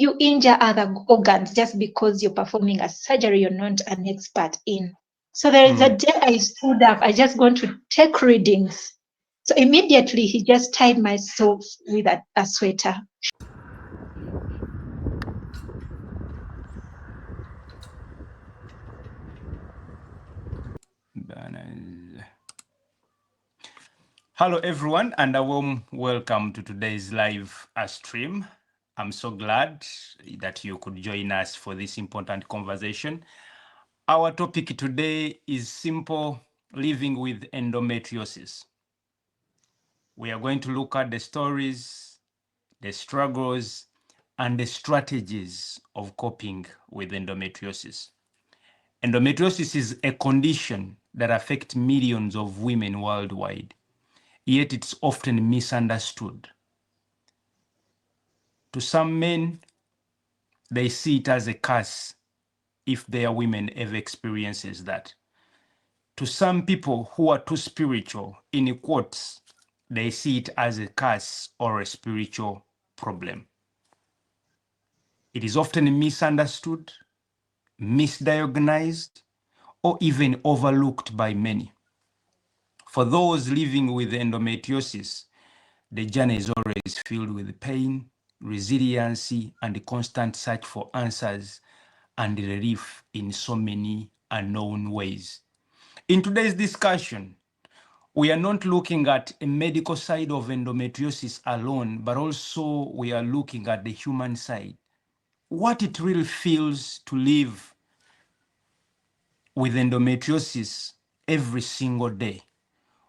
you injure other organs just because you're performing a surgery you're not an expert in. So there is a day I stood up, I just going to take readings. So immediately he just tied myself with a sweater. Hello everyone, and a warm welcome to today's live stream. I'm so glad that you could join us for this important conversation. Our topic today is simple: living with endometriosis. We are going to look at the stories, the struggles, and the strategies of coping with endometriosis. Endometriosis is a condition that affects millions of women worldwide, yet it's often misunderstood. To some men, they see it as a curse if their women ever experiences that. To some people who are too spiritual, in quotes, they see it as a curse or a spiritual problem. It is often misunderstood, misdiagnosed, or even overlooked by many. For those living with endometriosis, the journey is always filled with pain, resiliency, and the constant search for answers and relief in so many unknown ways. In today's discussion, we are not looking at a medical side of endometriosis alone, but also we are looking at the human side. What it really feels to live with endometriosis every single day.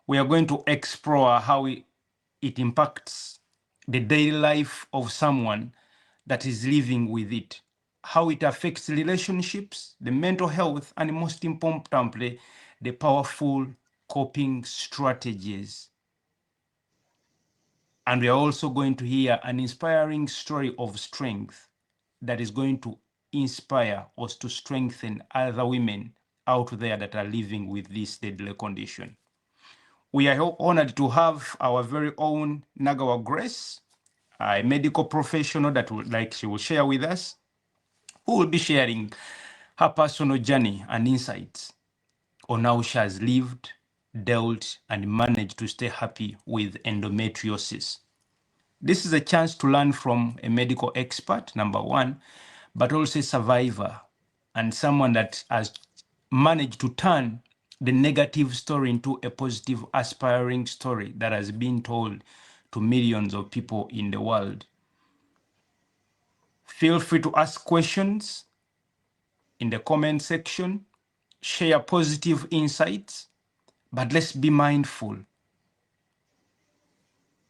We are going to explore how it impacts the daily life of someone that is living with it, how it affects relationships, the mental health, and most importantly, the powerful coping strategies. And we are also going to hear an inspiring story of strength that is going to inspire us to strengthen other women out there that are living with this deadly condition. We are honored to have our very own Nagawa Grace, a medical professional that she will share with us, who will be sharing her personal journey and insights on how she has lived, dealt, and managed to stay happy with endometriosis. This is a chance to learn from a medical expert, number one, but also a survivor and someone that has managed to turn the negative story into a positive, aspiring story that has been told to millions of people in the world. Feel free to ask questions in the comment section, share positive insights, but let's be mindful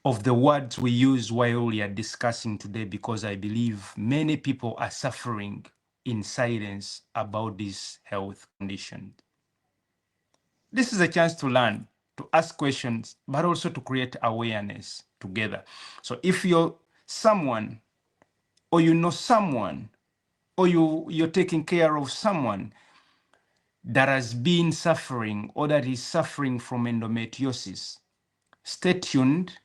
of the words we use while we are discussing today, because I believe many people are suffering in silence about this health condition. This is a chance to learn, to ask questions, but also to create awareness together. So if you're someone, or you know someone, or you're taking care of someone that has been suffering or that is suffering from endometriosis, stay tuned,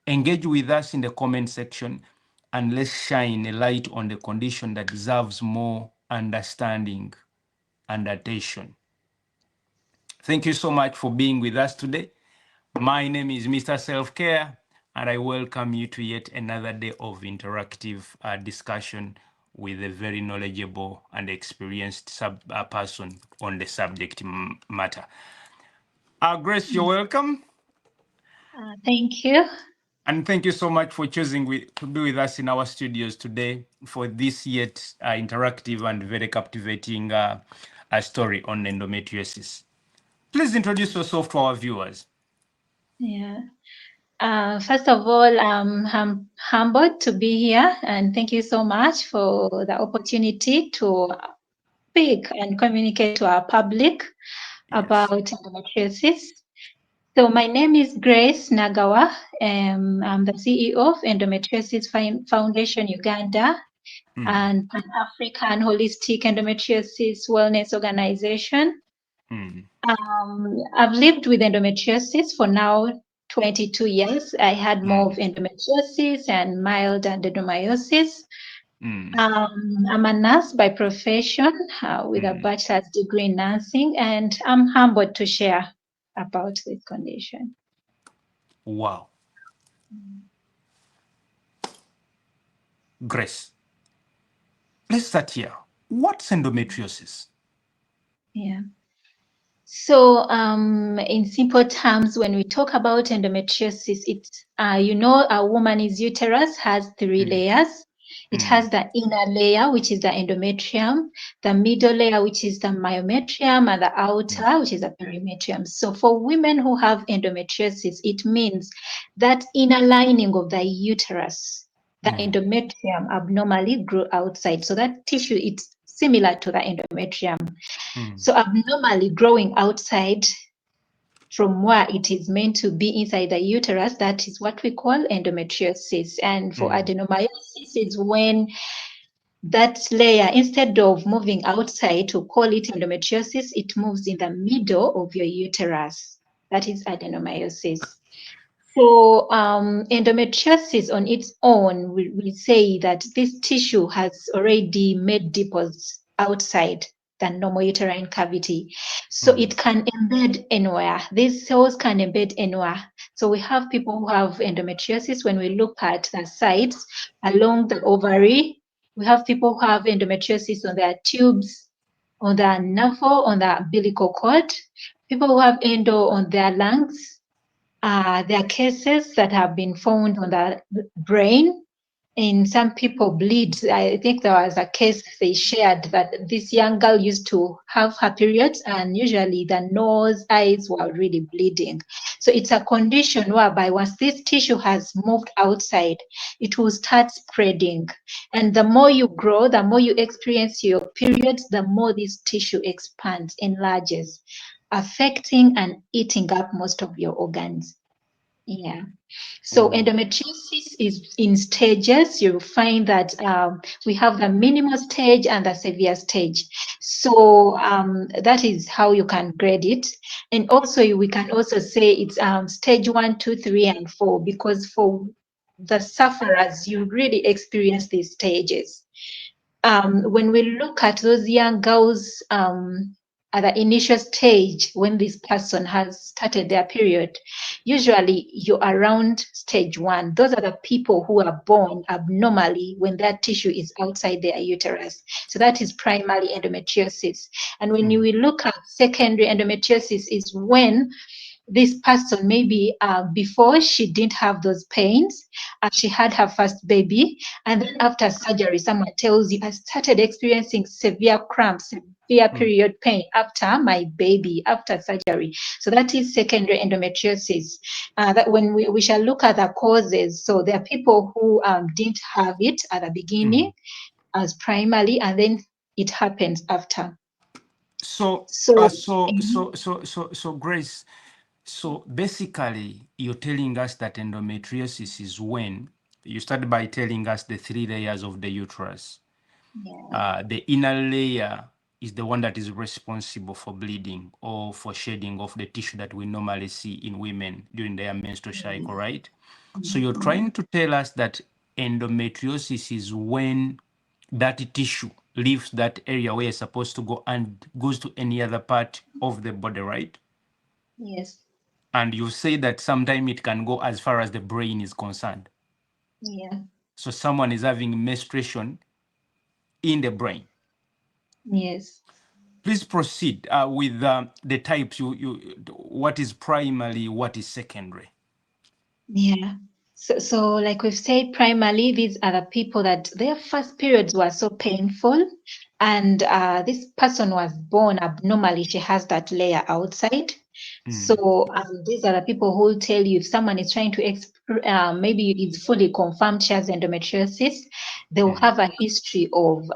engage with us in the comment section, and let's shine a light on the condition that deserves more understanding and attention. Thank you so much for being with us today. My name is Mr.Selfcare, and I welcome you to yet another day of interactive discussion with a very knowledgeable and experienced person on the subject matter. Grace, you're welcome. Thank you. And thank you so much for choosing to be with us in our studios today for this yet interactive and very captivating story on endometriosis. Please introduce yourself to our viewers. Yeah. First of all, I'm humbled to be here, and thank you so much for the opportunity to speak and communicate to our public about endometriosis. So my name is Grace Nagawa. I'm the CEO of Endometriosis Foundation Uganda and an African Holistic Endometriosis Wellness Organization. I've lived with endometriosis for now 22 years. I had more of endometriosis and mild adenomyosis. Mm. I'm a nurse by profession with a Mm. bachelor's degree in nursing, and I'm humbled to share about this condition. Wow. Grace, let's start here. What's endometriosis? Yeah. So, in simple terms, when we talk about endometriosis, it's, a woman's uterus has three Mm. layers. It Mm. has the inner layer, which is the endometrium, the middle layer, which is the myometrium, and the Mm. outer, which is the perimetrium. So, for women who have endometriosis, it means that inner lining of the uterus, the Mm. endometrium, abnormally grew outside. So, that tissue, it's similar to the endometrium. Mm. So abnormally growing outside from where it is meant to be inside the uterus, that is what we call endometriosis. And for Mm. adenomyosis is when that layer, instead of moving outside to call it endometriosis, it moves in the middle of your uterus. That is adenomyosis. So endometriosis on its own, we say that this tissue has already made deposits outside the normal uterine cavity. So Mm. it can embed anywhere. These cells can embed anywhere. So we have people who have endometriosis when we look at the sides along the ovary. We have people who have endometriosis on their tubes, on the navel, on the umbilical cord. People who have endo on their lungs, there are cases that have been found on the brain, and some people bleed. I think there was a case they shared that this young girl used to have her periods, and usually the nose, eyes were really bleeding. So it's a condition whereby once this tissue has moved outside, it will start spreading. And the more you grow, the more you experience your periods, the more this tissue expands, enlarges, affecting and eating up most of your organs. Yeah. So Oh. endometriosis is in stages. You'll find that we have the minimal stage and the severe stage. So that is how you can grade it. And also we can also say it's stage 1, 2, 3, and 4, because for the sufferers, you really experience these stages. When we look at those young girls at the initial stage when this person has started their period, usually you're around stage 1. Those are the people who are born abnormally when their tissue is outside their uterus. So that is primary endometriosis. And when Mm. we look at secondary endometriosis, is when this person maybe before she didn't have those pains, she had her first baby, and then after surgery someone tells you, I started experiencing severe cramps, severe Mm. period pain after my baby, after surgery. So that is secondary endometriosis. That when we shall look at the causes, so there are people who didn't have it at the beginning Mm. as primary, and then it happens after. So, So Grace, so basically, you're telling us that endometriosis is when you started by telling us the three layers of the uterus. yeah, The inner layer is the one that is responsible for bleeding or for shedding of the tissue that we normally see in women during their menstrual cycle, right? So you're mhm, trying to tell us that endometriosis is when that tissue leaves that area where it's supposed to go and goes to any other part of the body, right? yes, And you say that sometime it can go as far as the brain is concerned. yeah, So someone is having menstruation in the brain. yes. Please proceed with the types. What is primary, what is secondary? Yeah. So like we've said, primarily these are the people that their first periods were so painful, and this person was born abnormally. She has that layer outside. Mm. So these are the people who will tell you if someone is trying to maybe it's fully confirmed she has endometriosis, they will Mm. have a history of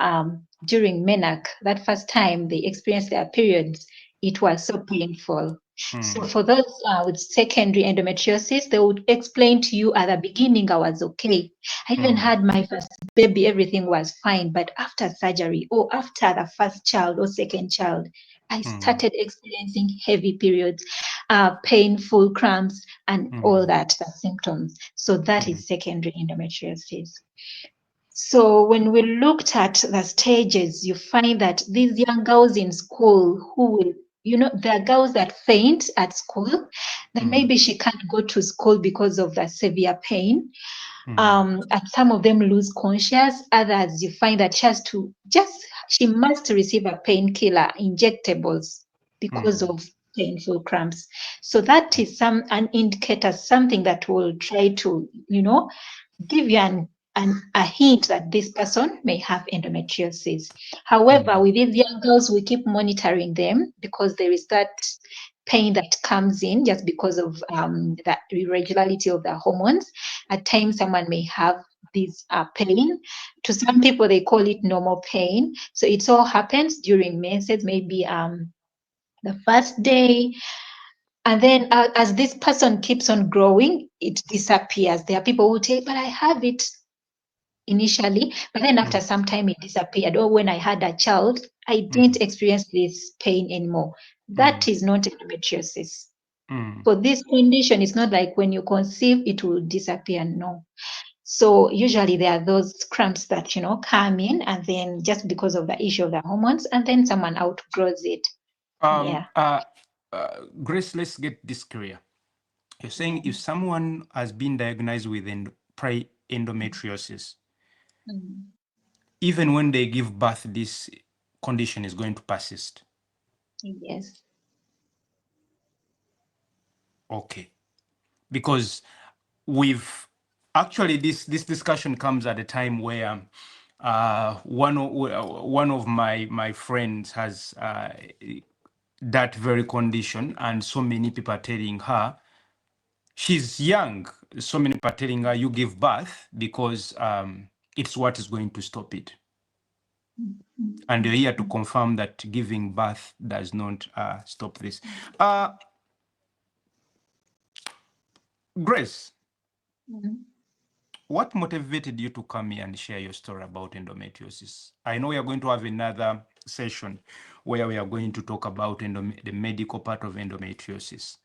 during menarche, that first time they experienced their periods, it was so painful. So Mm. for those with secondary endometriosis, they would explain to you at the beginning, I was okay. I even Mm. had my first baby, everything was fine. But after surgery or after the first child or second child, I Mm. started experiencing heavy periods, painful cramps, and all Mm. that, the symptoms. So that Mm. is secondary endometriosis. So when we looked at the stages, you find that these young girls in school who will, there are girls that faint at school, then mm, maybe she can't go to school because of the severe pain. mm, And some of them lose conscious. Others, you find that she must receive a painkiller, injectables, because mm, of painful cramps. So that is an indicator, something that will try to, give you a hint that this person may have endometriosis. However, mm, with these young girls, we keep monitoring them because there is that pain that comes in just because of that irregularity of the hormones. At times, someone may have this pain. To some people, they call it normal pain. So it all happens during menses, maybe the first day, and then as this person keeps on growing, it disappears. There are people who say, but I have it initially, but then after mm, some time it disappeared. Or when I had a child, I mm, didn't experience this pain anymore. That mm, is not endometriosis. mm. For this condition, it's not like when you conceive, it will disappear. No. So usually there are those cramps that, come in, and then just because of the issue of the hormones, and then someone outgrows it. Um, Yeah. uh, Grace, let's get this clear. You're saying if someone has been diagnosed with endometriosis, Mm. even when they give birth, this condition is going to persist. Yes. Okay. Because we've actually this discussion comes at a time where one of my friends has that very condition, and so many people are telling her she's young. So many people are telling her you give birth because it's what is going to stop it. And you're here to confirm that giving birth does not stop this. Uh, Grace, Mhm. what motivated you to come here and share your story about endometriosis? I know we are going to have another session where we are going to talk about the medical part of endometriosis.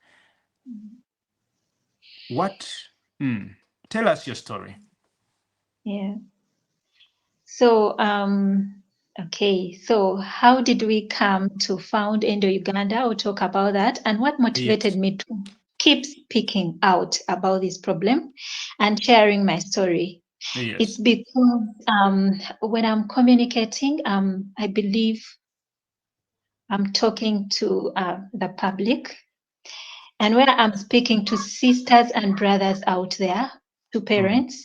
What? Mm, tell us your story. Yeah. So, okay. So, how did we come to found Endo Uganda? I'll talk about that. And what motivated Yes. me to keep speaking out about this problem and sharing my story? It's Yes. because when I'm communicating, I believe I'm talking to the public. And when I'm speaking to sisters and brothers out there, to Mm, parents,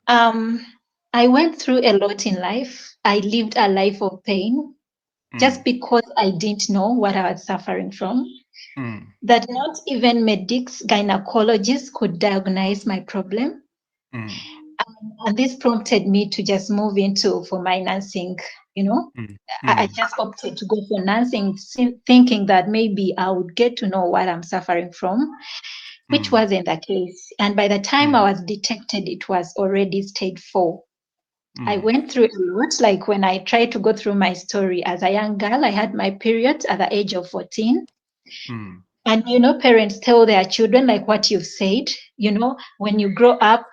Um, I went through a lot in life. I lived a life of pain just mm, because I didn't know what I was suffering from. mm, That not even medics, gynecologists could diagnose my problem. mm, And this prompted me to just move into for my nursing. You know, mm, I mm, just opted to go for nursing, thinking that maybe I would get to know what I'm suffering from, which mm, wasn't the case. And by the time I mm, was detected, it was already stage 4. I mm, went through a lot. Like when I tried to go through my story as a young girl, I had my period at the age of 14. mm, And parents tell their children, like what you've said, when you grow up,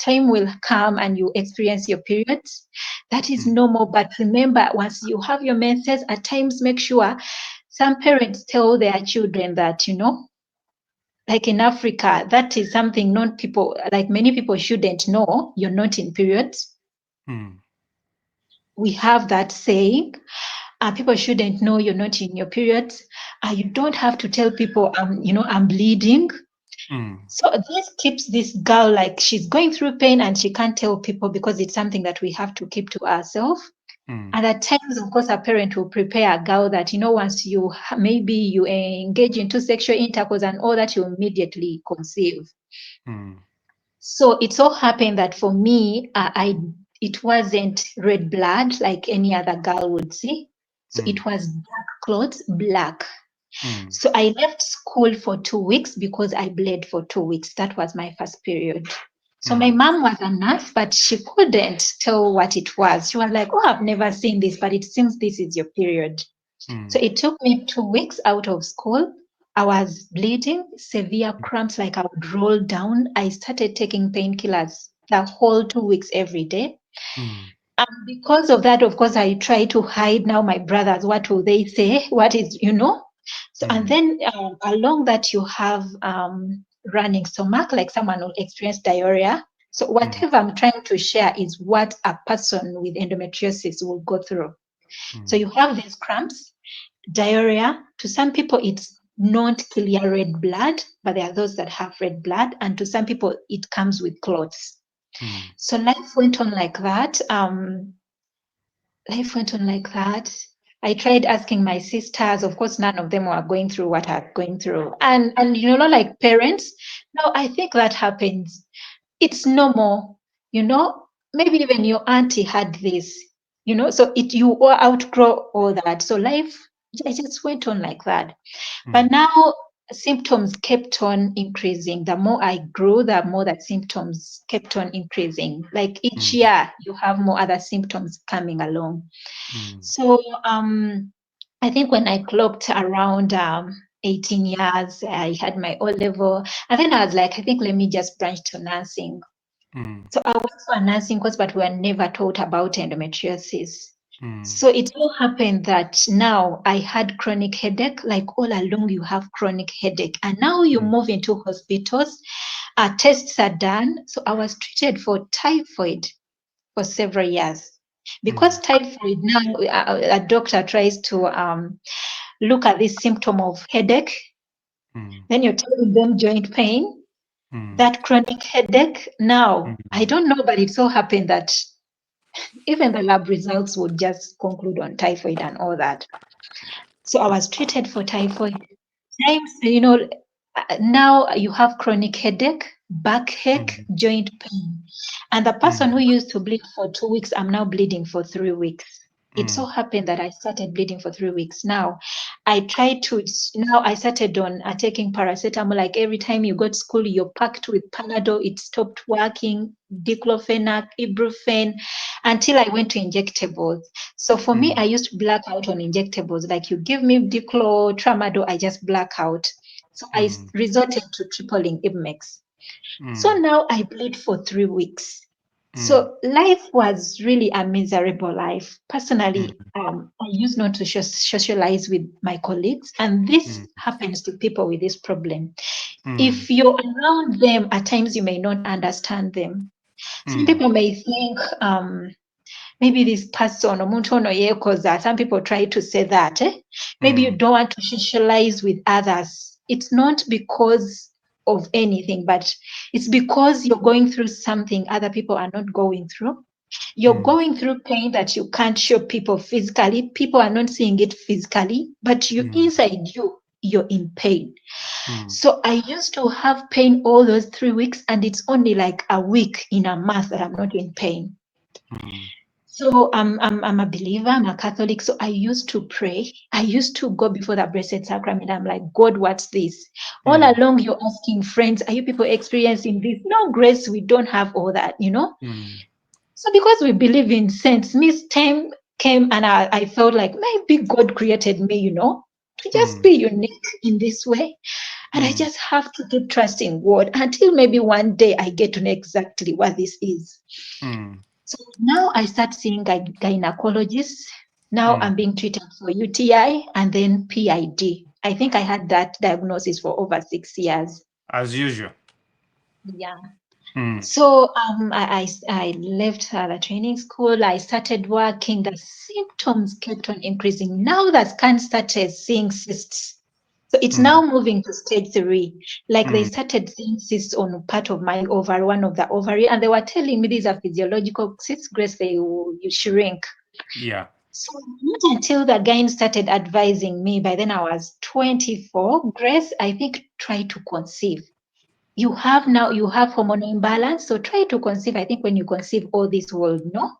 time will come and you experience your periods. That is mm, normal. But remember, once you have your menses, at times make sure some parents tell their children that, like in Africa, that is something non people, like many people shouldn't know you're not in periods. mm, We have that saying. People shouldn't know you're not in your periods. You don't have to tell people, I'm bleeding. mm, So this keeps this girl like she's going through pain and she can't tell people because it's something that we have to keep to ourselves. mm, And at times, of course, a parent will prepare a girl that, once maybe you engage into sexual intercourse and all that, you immediately conceive. mm, So it so happened that for me, it wasn't red blood like any other girl would see. So mm, it was dark clothes, black. mm, So I left school for 2 weeks because I bled for 2 weeks. That was my first period. So my mm, mom was a nurse, but she couldn't tell what it was. She was like, "Oh, I've never seen this, but it seems this is your period." So mm, it took me 2 weeks out of school. I was bleeding, severe cramps, like I would roll down. I started taking painkillers. the whole 2 weeks every day. Mm. And because of that, of course, I try to hide now my brothers. What will they say? What is, So, and Mm. then along that, you have running stomach, like someone who experienced diarrhea. So, Mm. whatever I'm trying to share is what a person with endometriosis will go through. So, Mm. you have these cramps, diarrhea. To some people, it's not clear red blood, but there are those that have red blood. And to some people, it comes with clots. Mm. So life went on like that. Life went on like that. I tried asking my sisters. Of course, none of them were going through what I'm going through. And like parents, no, I think that happens. It's normal, Maybe even your auntie had this, so you all outgrow all that. So life, I just went on like that. But Mm. now symptoms kept on increasing. The more I grew, the more that symptoms kept on increasing. Like each Mm. year, you have more other symptoms coming along. Mm. So I think when I clocked around 18 years, I had my O level. And then I was like, I think let me just branch to nursing. Mm. So I went for a nursing course, but we were never taught about endometriosis. Mm. So it all happened that now I had chronic headache, like all along you have chronic headache. And now you Mm. move into hospitals, tests are done. So I was treated for typhoid for several years. Because Mm. typhoid now, a doctor tries to look at this symptom of headache, Mm. then you're telling them joint pain, Mm. that chronic headache. Now, I Mm. don't know, but it so happened that even the lab results would just conclude on typhoid and all that. So I was treated for typhoid. Times, now you have chronic headache, backache, Mm. joint pain. And the person who Mm. used to bleed for 2 weeks, I'm now bleeding for 3 weeks. It so Mm. happened that I started bleeding for 3 weeks. Now I started on taking paracetamol. Like every time you go to school, you're packed with Panadol. It stopped working, diclofenac, ibuprofen, until I went to injectables. So for me, Mm. I used to black out on injectables. Like you give me diclo, tramadol, I just black out. So I Mm. resorted to tripling Ibmex. So Mm. now I bleed for 3 weeks. Mm. So life was really a miserable life. Mm. Personally, I used not to socialize with my colleagues, and this Mm. happens to people with this problem. Mm. If you're around them, at times you may not understand them. Some Mm. people may think, maybe this person omuntu ono yeekoza. Some people try to say that. Maybe you Mm. don't want to socialize with others. It's not because of anything, but it's because you're going through something other people are not going through. You're Mm. going through pain that you can't show people physically. People are not seeing it physically, but you Mm. inside you're in pain. Mm. So I used to have pain all those 3 weeks, and it's only like a week in a month that I'm not in pain. Mm. So I'm a believer, I'm a Catholic. So I used to pray. I used to go before the Blessed Sacrament. I'm like, God, what's this? All Mm. along, you're asking friends, are you people experiencing this? No, Grace, we don't have all that. Mm. So because we believe in saints, Miss Time came and I felt like maybe God created me, to just Mm. be unique in this way. And I Mm. just have to keep trusting God until maybe one day I get to know exactly what this is. Mm. So now I start seeing gynecologists. Now Mm. I'm being treated for UTI and then PID. I think I had that diagnosis for over 6 years. As usual. Yeah. Mm. So I left the training school. I started working. The symptoms kept on increasing. Now the scan started seeing cysts. So it's now Mm. moving to stage 3. Like they Mm. started seeing cysts on part of my ovary, one of the ovary, and they were telling me these are physiological cysts, Grace, you shrink. Yeah. So not until the guy started advising me, by then I was 24, Grace, I think try to conceive. You have hormonal imbalance, so try to conceive. I think when you conceive, all this will you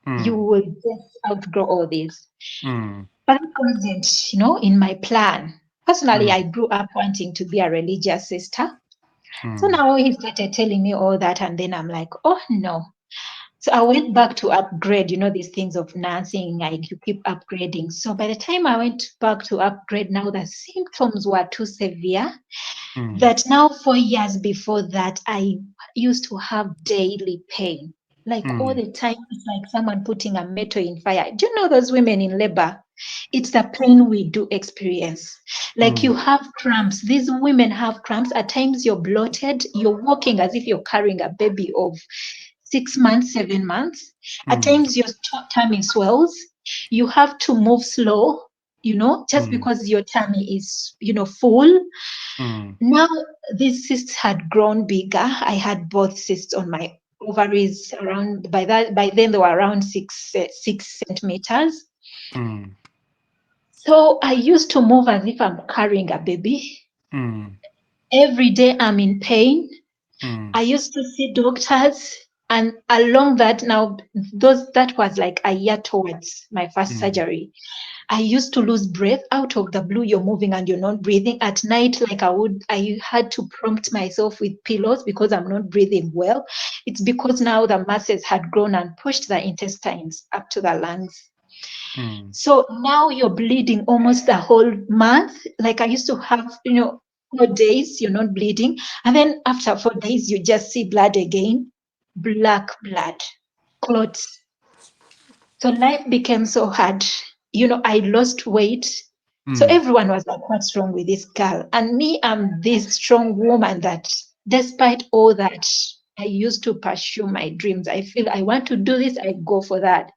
Mm. will just outgrow all this. Mm. But that wasn't, in my plan. Personally, Mm. I grew up wanting to be a religious sister. So Mm. now he started telling me all that, and then I'm like, oh no. So I went back to upgrade, these things of nursing, like you keep upgrading. So by the time I went back to upgrade, now the symptoms were too severe Mm. that now 4 years before that, used to have daily pain. Like all the time, it's like someone putting a metal in fire. Do you know those women in labor? It's the pain we do experience. Like you have cramps. These women have cramps. At times you're bloated. You're walking as if you're carrying a baby of 6 months, 7 months. At times your tummy swells. You have to move slow, just because your tummy is, full. Now these cysts had grown bigger. I had both cysts on my ovaries around by then they were around 6 centimeters. So I used to move as if I'm carrying a baby. Every day I'm in pain. I used to see doctors, and along that now, that was like a year towards my first surgery. I used to lose breath out of the blue. You're moving and you're not breathing at night. Like I had to prompt myself with pillows because I'm not breathing well. It's because now the masses had grown and pushed the intestines up to the lungs. So now you're bleeding almost the whole month. Like I used to have, 4 days you're not bleeding. And then after 4 days, you just see blood again, black blood, clots. So life became so hard. I lost weight. So everyone was like, what's wrong with this girl? And me, I'm this strong woman that despite all that, I used to pursue my dreams. I feel I want to do this, I go for that.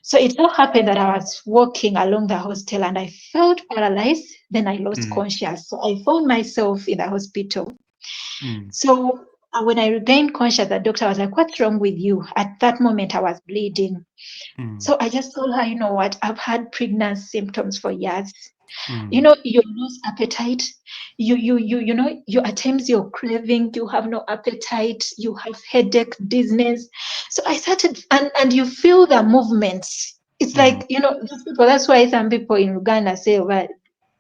So it so happened that I was walking along the hostel and I felt paralyzed. Then I lost conscious. So I found myself in the hospital. So when I regained conscious, the doctor was like, what's wrong with you? At that moment, I was bleeding. So I just told her, you know what? I've had pregnancy symptoms for years. You lose appetite. You at times you're craving, you have no appetite, you have headache, dizziness. So I started, and you feel the movements. It's like, those people, that's why some people in Uganda say, well,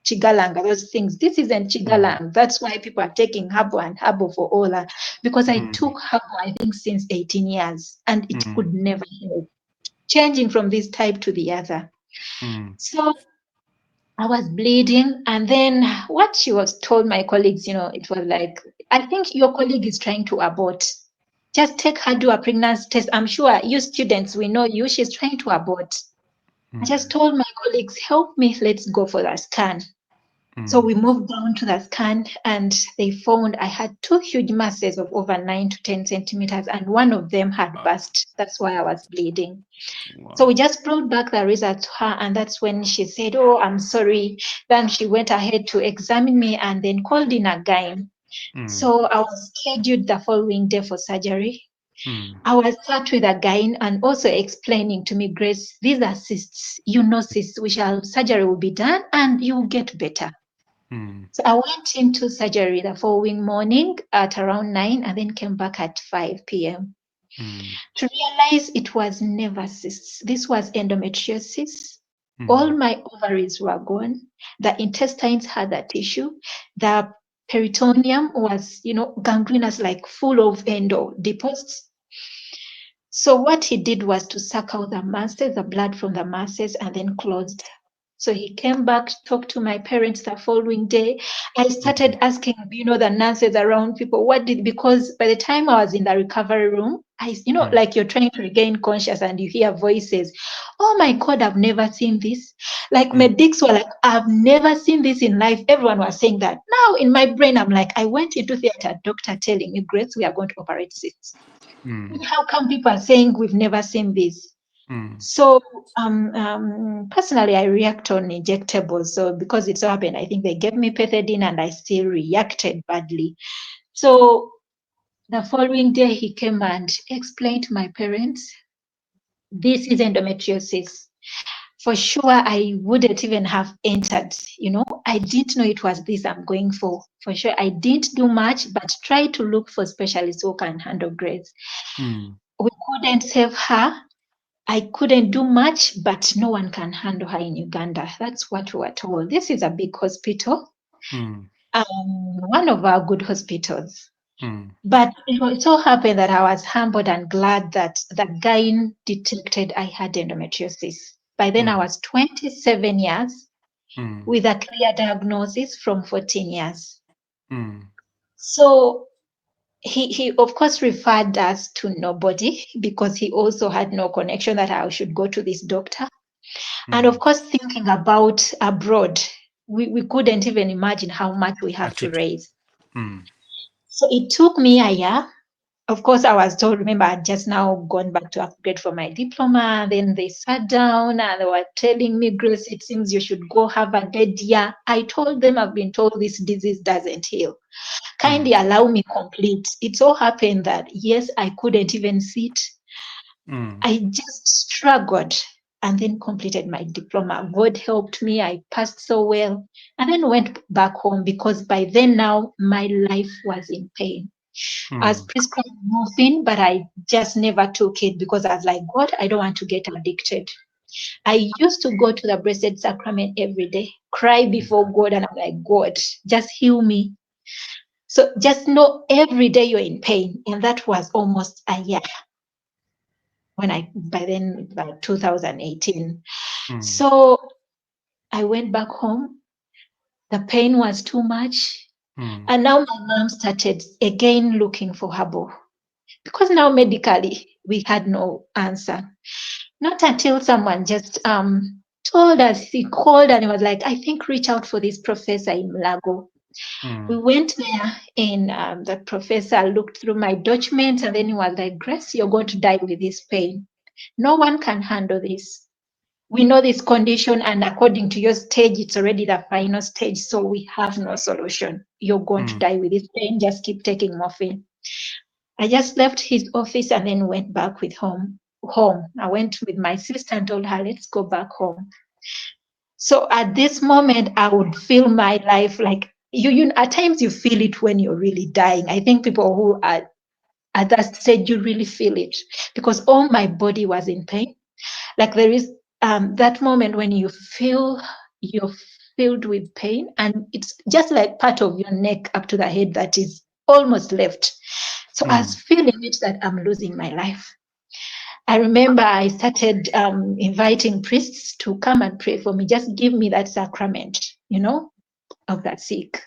chigalanga, those things. This isn't chigalang. That's why people are taking habo and habo for all that. Because I took habo, I think, since 18 years, and it could never help. Changing from this type to the other. So I was bleeding. And then what she was told my colleagues, it was like, I think your colleague is trying to abort. Just take her, do a pregnancy test. I'm sure you students, we know you. She's trying to abort. I just told my colleagues, help me, let's go for the scan. So we moved down to the scan and they found I had two huge masses of over 9 to 10 centimeters and one of them had burst. That's why I was bleeding. So we just brought back the result to her, and that's when she said, oh, I'm sorry. Then she went ahead to examine me and then called in a gyne. So I was scheduled the following day for surgery. I was sat with a gyne and also explaining to me, Grace, these are cysts. Cysts. Surgery will be done and you'll get better. So I went into surgery the following morning at around 9 and then came back at 5 p.m. To realize it was never cysts. This was endometriosis. All my ovaries were gone. The intestines had that tissue. The peritoneum was, gangrenous, like full of endo deposits. So what he did was to suck out the masses, the blood from the masses, and then closed. So he came back, talked to my parents the following day. I started asking, the nurses around people, because by the time I was in the recovery room, like you're trying to regain conscious and you hear voices. Oh my God, I've never seen this. Like medics were like, I've never seen this in life. Everyone was saying that. Now in my brain, I'm like, I went into theater, doctor telling me, Grace, we are going to operate cysts. How come people are saying we've never seen this? So personally, I react on injectables. So because it so happened, I think they gave me pethidine and I still reacted badly. So the following day, he came and explained to my parents, this is endometriosis. For sure, I wouldn't even have entered, I didn't know it was this I'm going for. For sure, I didn't do much, but try to look for specialists who can handle Grace. We couldn't save her. I couldn't do much, but no one can handle her in Uganda. That's what we were told. This is a big hospital, one of our good hospitals. But it so happened that I was humbled and glad that the gyne detected I had endometriosis. By then I was 27 years with a clear diagnosis from 14 years. So he of course referred us to nobody because he also had no connection that I should go to this doctor. And of course, thinking about abroad, we couldn't even imagine how much we have to Actually. raise. So it took me a year. Of course, I was told, remember, I'd just now gone back to upgrade for my diploma. Then they sat down and they were telling me, Grace, it seems you should go have a dead year. I told them, I've been told this disease doesn't heal. Kindly allow me complete. It so happened that, yes, I couldn't even sit. I just struggled and then completed my diploma. God helped me. I passed so well and then went back home because by then now my life was in pain. I was prescribed morphine, but I just never took it because I was like, God, I don't want to get addicted. I used to go to the Blessed Sacrament every day, cry before God, and I'm like, God, just heal me. So just know every day you're in pain. And that was almost a year when by then, about 2018. So I went back home. The pain was too much. And now my mom started again looking for herbal because now medically we had no answer. Not until someone just told us, he called and he was like, I think reach out for this professor in Mlago. We went there and the professor looked through my documents and then he was like, Grace, you're going to die with this pain. No one can handle this. We know this condition and according to your stage, it's already the final stage. So we have no solution. You're going to die with this pain. Just keep taking morphine. I just left his office and then went back with home. I went with my sister and told her, let's go back home. So at this moment, I would feel my life like you at times you feel it when you're really dying. I think people who are at that stage, you really feel it because all my body was in pain. Like there is that moment when you feel you're filled with pain and it's just like part of your neck up to the head that is almost left. So I was feeling it that I'm losing my life. I remember I started inviting priests to come and pray for me. Just give me that sacrament, of that sick.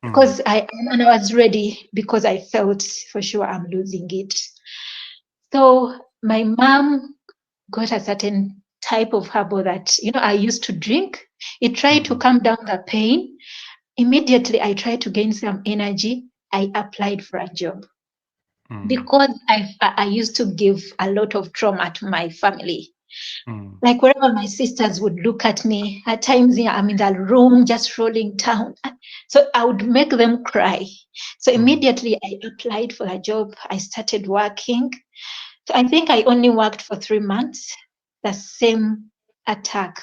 Because I was ready because I felt for sure I'm losing it. So my mom got a certain type of herbal that, I used to drink. It tried to calm down the pain. Immediately I tried to gain some energy. I applied for a job. Because I used to give a lot of trauma to my family. Like wherever my sisters would look at me, at times I'm in the room just rolling down. So I would make them cry. So immediately I applied for a job. I started working. So I think I only worked for 3 months. The same attack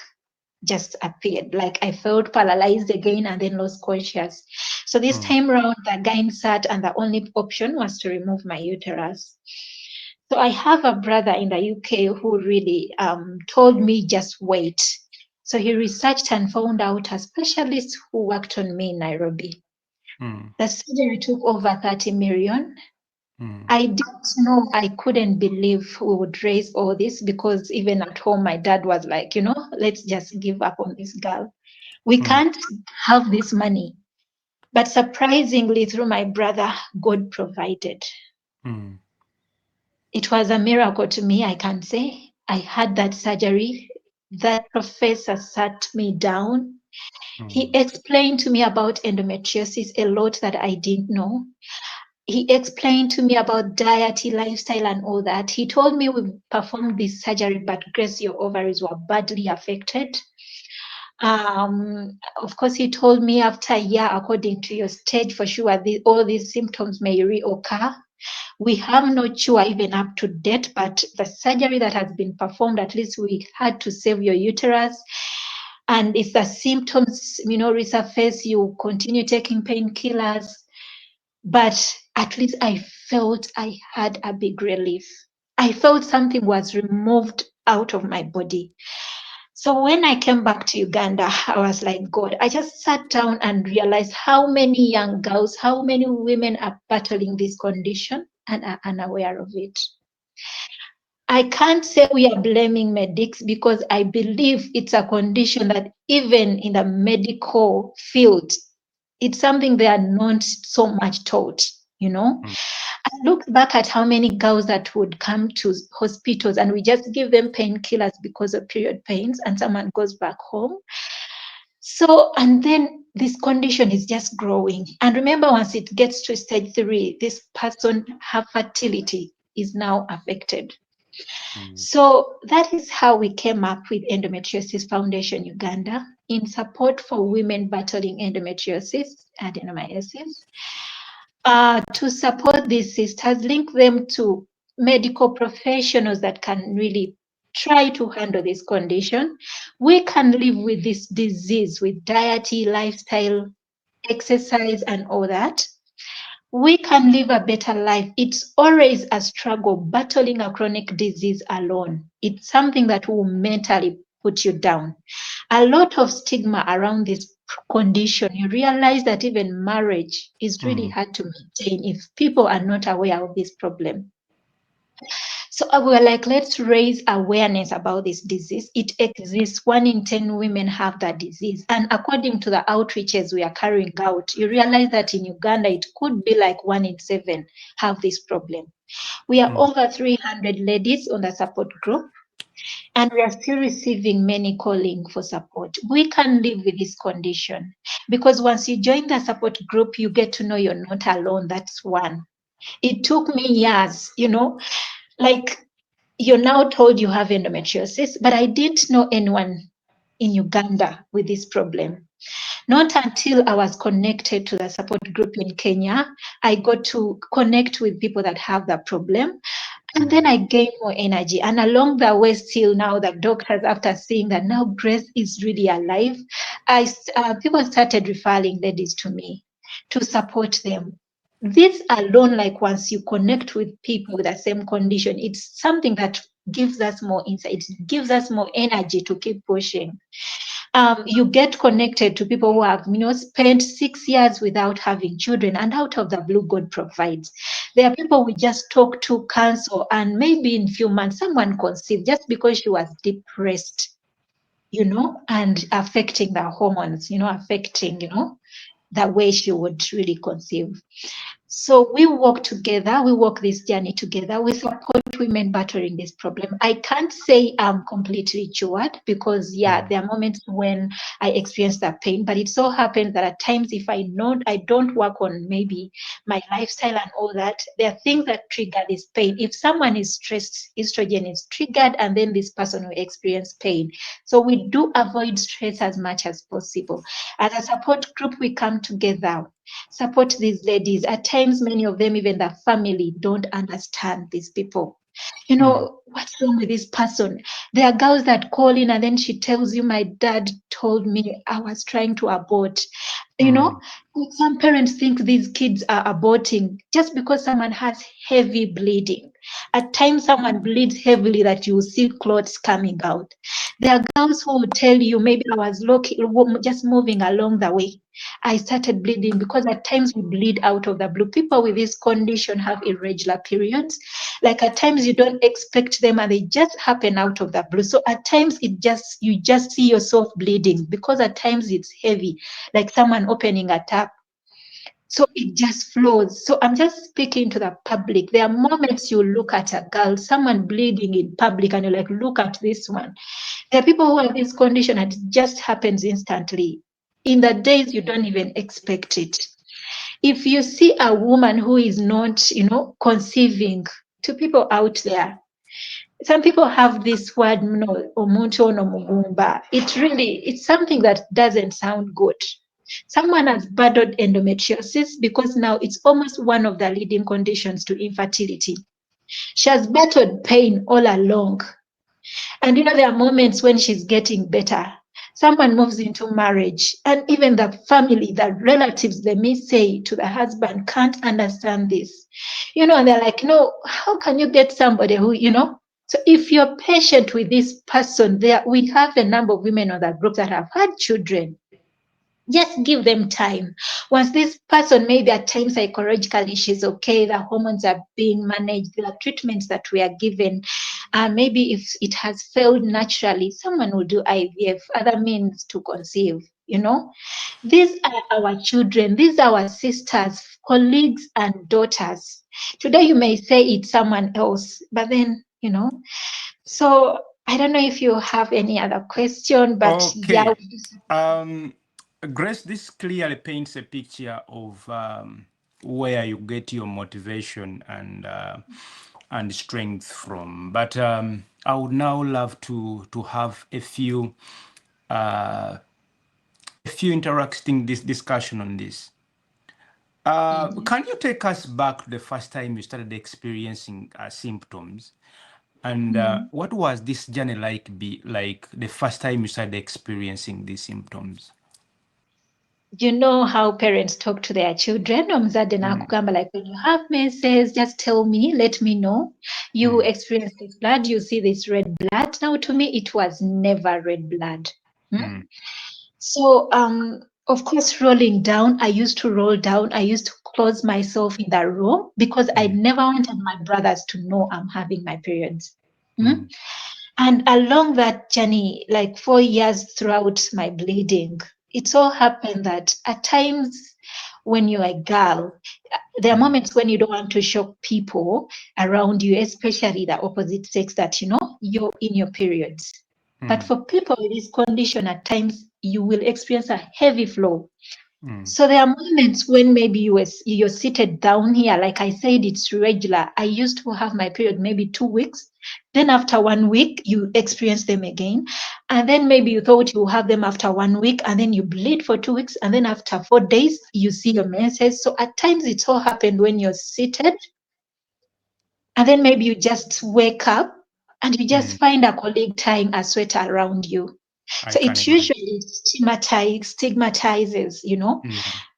just appeared. Like I felt paralyzed again and then lost conscious. So this time around, the guy sat and the only option was to remove my uterus. So I have a brother in the UK who really told me just wait. So he researched and found out a specialist who worked on me in Nairobi. The surgery took over 30 million. I didn't know, I couldn't believe we would raise all this because even at home, my dad was like, let's just give up on this girl. We can't have this money. But surprisingly, through my brother, God provided. It was a miracle to me, I can say. I had that surgery. That professor sat me down. He explained to me about endometriosis, a lot that I didn't know. He explained to me about diet, lifestyle, and all that. He told me we performed this surgery, but Grace, your ovaries were badly affected. Of course, he told me after a year, according to your stage, for sure, all these symptoms may reoccur. We have no cure even up to date, but the surgery that has been performed, at least we had to save your uterus. And if the symptoms, resurface, you continue taking painkillers. But at least I felt I had a big relief. I felt something was removed out of my body. So when I came back to Uganda, I was like, God, I just sat down and realized how many young girls, how many women are battling this condition and are unaware of it. I can't say we are blaming medics because I believe it's a condition that even in the medical field, it's something they are not so much taught. you know. mm, I look back at how many girls that would come to hospitals and we just give them painkillers because of period pains and someone goes back home. So, and then this condition is just growing. And remember, once it gets to stage 3, this person, her fertility is now affected. mm, So that is how we came up with Endometriosis Foundation Uganda in support for women battling endometriosis, adenomyosis, to support these sisters, link them to medical professionals that can really try to handle this condition. We can live with this disease with diet, lifestyle, exercise, and all that. We can live a better life. It's always a struggle battling a chronic disease alone. It's something that will mentally put you down. A lot of stigma around this condition. You realize that even marriage is really mm, hard to maintain if people are not aware of this problem. So we were like, let's raise awareness about this disease. It exists. 1 in 10 women have that disease. And according to the outreaches we are carrying out, you realize that in Uganda, it could be like 1 in 7 have this problem. We are mm, over 300 ladies on the support group, and we are still receiving many calling for support. We can live with this condition because once you join the support group, you get to know you're not alone. That's one. It took me years, like you're now told you have endometriosis, but I didn't know anyone in Uganda with this problem. Not until I was connected to the support group in Kenya, I got to connect with people that have that problem. And then mm, I gained more energy. And along the way, still now, the doctors, after seeing that now Grace is really alive, people started referring ladies to me to support them. This alone, like once you connect with people with the same condition, it's something that gives us more insight, it gives us more energy to keep pushing. You get connected to people who have, spent 6 years without having children, and out of the blue, God provides. There are people we just talk to, counsel, and maybe in a few months, someone conceived just because she was depressed, and affecting the hormones, affecting, the way she would really conceive. So we work together, we walk this journey together. We support women battling this problem. I can't say I'm completely cured because, yeah, mm, there are moments when I experience that pain, but it so happens that at times, if I don't work on maybe my lifestyle and all that, there are things that trigger this pain. If someone is stressed, estrogen is triggered, and then this person will experience pain. So we do avoid stress as much as possible. As a support group, we come together, support these ladies. At times, many of them, even the family, don't understand these people. mm, What's wrong with this person? There are girls that call in and then she tells you, my dad told me I was trying to abort. You know, mm, some parents think these kids are aborting just because someone has heavy bleeding. At times, someone bleeds heavily that you will see clots coming out. There are girls who will tell you, maybe I was just moving along the way, I started bleeding, because at times we bleed out of the blue. People with this condition have irregular periods. Like at times you don't expect them and they just happen out of the blue. So at times you just see yourself bleeding because at times it's heavy, like someone opening a tap. So it just flows. So I'm just speaking to the public. There are moments you look at a girl, someone bleeding in public, and you're like, look at this one. There are people who have this condition and it just happens instantly. In the days you don't even expect it. If you see a woman who is not, conceiving, to people out there, some people have this word, omuntu ono mugumba. It's something that doesn't sound good. Someone has battled endometriosis because now it's almost one of the leading conditions to infertility. She has battled pain all along. And there are moments when she's getting better. Someone moves into marriage, and even the family, the relatives, they may say to the husband, can't understand this. And they're like, no, how can you get somebody who. So if you're patient with this person, we have a number of women on that group that have had children. Just give them time. Once this person, maybe at times psychologically she's okay, the hormones are being managed, there are treatments that we are given. Maybe if it has failed naturally, someone will do IVF, other means to conceive. These are our children, these are our sisters, colleagues, and daughters. Today you may say it's someone else, but then, so I don't know if you have any other question, but yeah. Okay. Um, Grace, this clearly paints a picture of where you get your motivation and strength from. But I would now love to have a few interacting this discussion on this. Mhm. Can you take us back to the first time you started experiencing symptoms? And Mm. what was this journey like the first time you started experiencing these symptoms? You know how parents talk to their children, omzadde Mm, nakugamba, like, when you have menses, just tell me, let me know. You mm, experience this blood, you see this red blood. Now, to me, it was never red blood. Hmm? mm, So, of course, rolling down, I used to roll down. I used to close myself in that room because I mm, never wanted my brothers to know I'm having my periods. Hmm? mm, And along that journey, like 4 years throughout my bleeding, it so happened that at times when you're a girl, there are mm, moments when you don't want to shock people around you, especially the opposite sex, that you're in your periods. But mm, for people with this condition, at times you will experience a heavy flow. mm, So there are moments when maybe you're seated down here. Like I said, it's regular. I used to have my period maybe 2 weeks. Then after 1 week, you experience them again. And then maybe you thought you have them after 1 week, and then you bleed for 2 weeks. And then after 4 days, you see your menses. So at times it's all happened when you're seated. And then maybe you just wake up and you just mm. find a colleague tying a sweater around you. I So can it imagine. usually stigmatizes, Mm,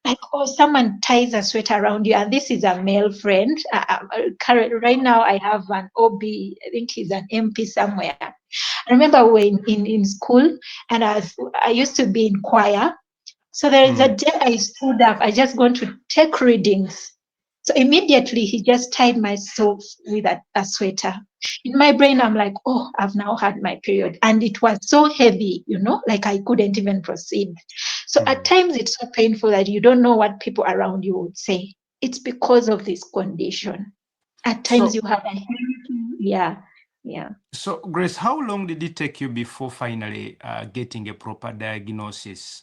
like, oh, someone ties a sweater around you, and this is a male friend. Right now, I have an OB, I think he's an MP somewhere. I remember when in school, and I used to be in choir. So there is a mm, day I stood up, I just going to take readings. So immediately he just tied myself with a sweater. In my brain, I'm like, oh, I've now had my period. And it was so heavy, like I couldn't even proceed. So at mm. times it's so painful that you don't know what people around you would say. It's because of this condition. At times So, you have a yeah, yeah. so Grace, how long did it take you before finally getting a proper diagnosis?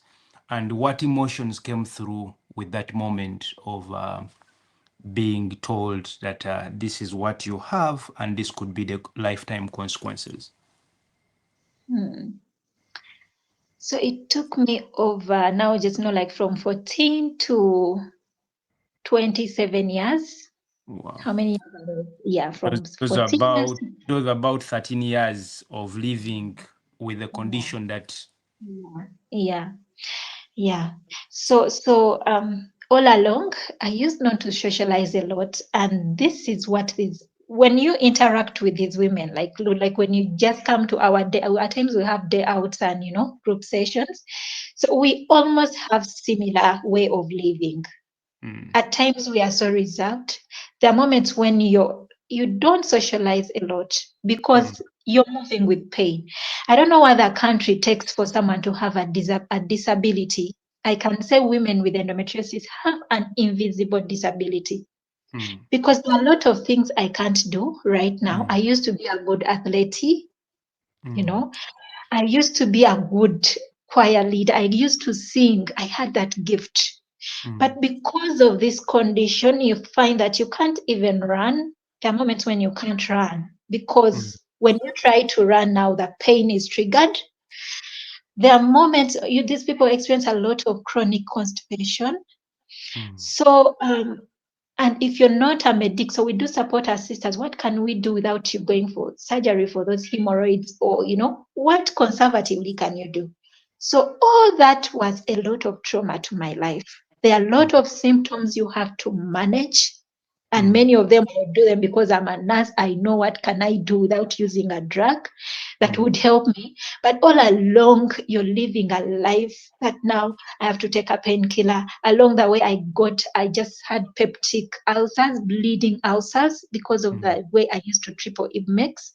And what emotions came through with that moment of being told that this is what you have and this could be the lifetime consequences? Hmm. So it took me over now, just like from 14 to 27 years. Wow. How many years ago? Yeah, Those, from those are 14 years. about those are about 13 years of living with a Yeah, condition that. yeah, yeah, yeah. So all along, I used not to socialize a lot, and this is what is when you interact with these women, like when you just come to our day. At times we have day outs and group sessions, so we almost have similar way of living. Mm, At times we are so reserved. There are moments when you don't socialize a lot mm, because you're moving with pain. I don't know what the country takes for someone to have a disability. I can say women with endometriosis have an invisible disability mm, because there are a lot of things I can't do right now. mm, I used to be a good athlete, you mm, know. I used to be a good choir leader. I used to sing. I had that gift. mm, But because of this condition, you find that you can't even run. There are moments when you can't run mm, because when you try to run now, the pain is triggered. There are moments these people experience a lot of chronic constipation. mm, So, and if you're not a medic, so we do support our sisters. What can we do without you going for surgery for those hemorrhoids, or what conservatively can you do? So all that was a lot of trauma to my life. There are a mm, lot of symptoms you have to manage, and mm, many of them I do them because I'm a nurse. I know what can I do without using a drug that mm, would help me. But all along, you're living a life that now I have to take a painkiller. Along the way, I just had peptic ulcers, bleeding ulcers because of mm, the way I used to triple mix.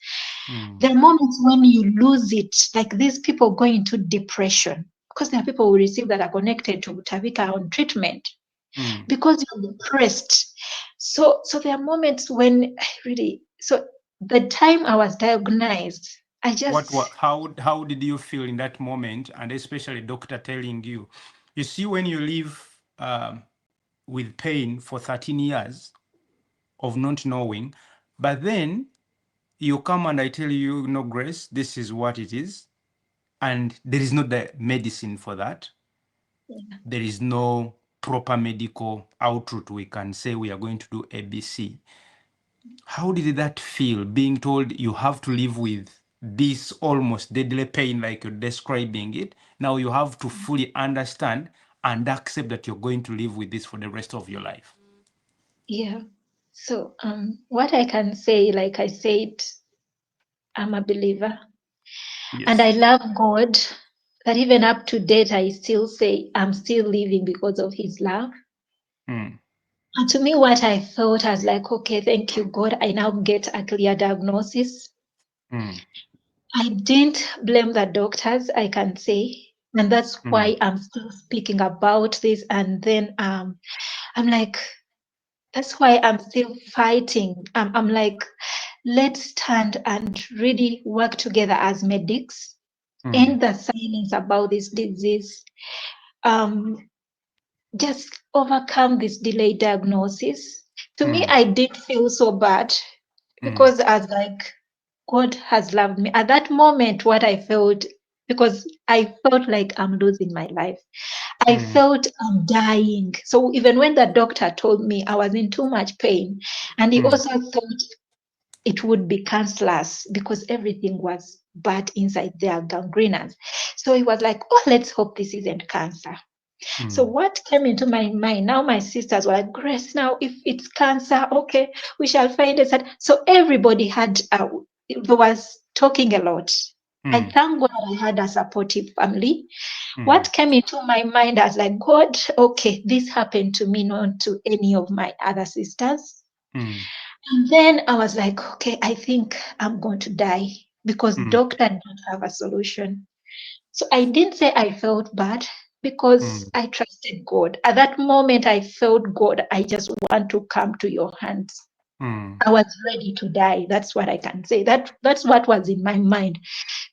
mm, There are moments when you lose it, like these people go into depression. because there are people who receive that are connected to Tavika on treatment Mm. because you're depressed. So there are moments when I really, so the time I was diagnosed, I just, How did you feel in that moment, and especially doctor telling you, you see, when you live with pain for 13 years of not knowing, but then you come and I tell you, no, Grace, this is what it is, and there is no medicine for that. yeah, There is no proper medical output. We can say we are going to do ABC. How did that feel, being told you have to live with this almost deadly pain like you're describing it? Now you have to fully understand and accept that you're going to live with this for the rest of your life. yeah. So what I can say, like I said, I'm a believer and Yes. I love God. That even up to date, I still say I'm still living because of His love. Mm. And to me, what I thought, I was like, okay, thank you, God. I now get a clear diagnosis. Mm. I didn't blame the doctors, I can say. And that's Mm. why I'm still speaking about this. And then I'm like, that's why I'm still fighting. I'm like, let's stand and really work together as medics, Mm. end the silence about this disease. Um, just overcome this delayed diagnosis. To me, Mm. I did feel so bad Mm. because as like God has loved me. At that moment, what I felt, because I felt like I'm losing my life. I Mm. felt I'm dying. So even when the doctor told me I was in too much pain, and he Mm. also thought it would be cancerous because everything was bad inside there, gangrenous. So he was like, oh, let's hope this isn't cancer. So Mm. what came into my mind, now my sisters were like, Grace, now if it's cancer, okay, we shall find it. So everybody had, was talking a lot. I Mm. thank God I had a supportive family. Mm. What came into my mind, I was like, God, okay, this happened to me, not to any of my other sisters. Mm. And then I was like, okay, I think I'm going to die because Mm. doctor don't have a solution. So I didn't say I felt bad because Mm. I trusted God. At that moment, I felt, God, I just want to come to your hands. Mm. I was ready to die. That's what I can say. That's what was in my mind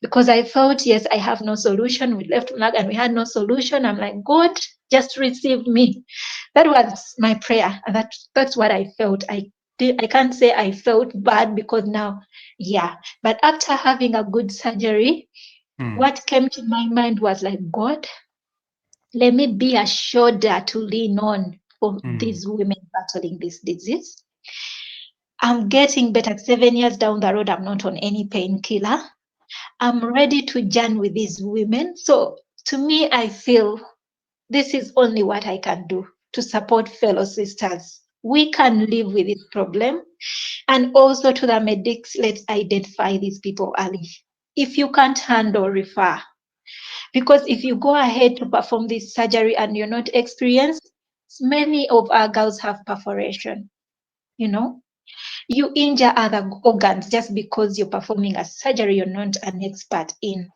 because I felt, yes, I have no solution. We left Mag and we had no solution. I'm like, God, just receive me. That was my prayer. And that's what I felt. I can't say I felt bad because now, yeah. But after having a good surgery, Mm. what came to my mind was like, God, let me be a shoulder to lean on for Mm. these women battling this disease. I'm getting better 7 years down the road. I'm not on any painkiller. I'm ready to join with these women. So to me, I feel this is only what I can do to support fellow sisters. We can live with this problem. And also to the medics, let's identify these people early. If you can't handle, refer. Because if you go ahead to perform this surgery and you're not experienced, many of our girls have perforation, you know. You injure other organs just because you're performing a surgery you're not an expert in.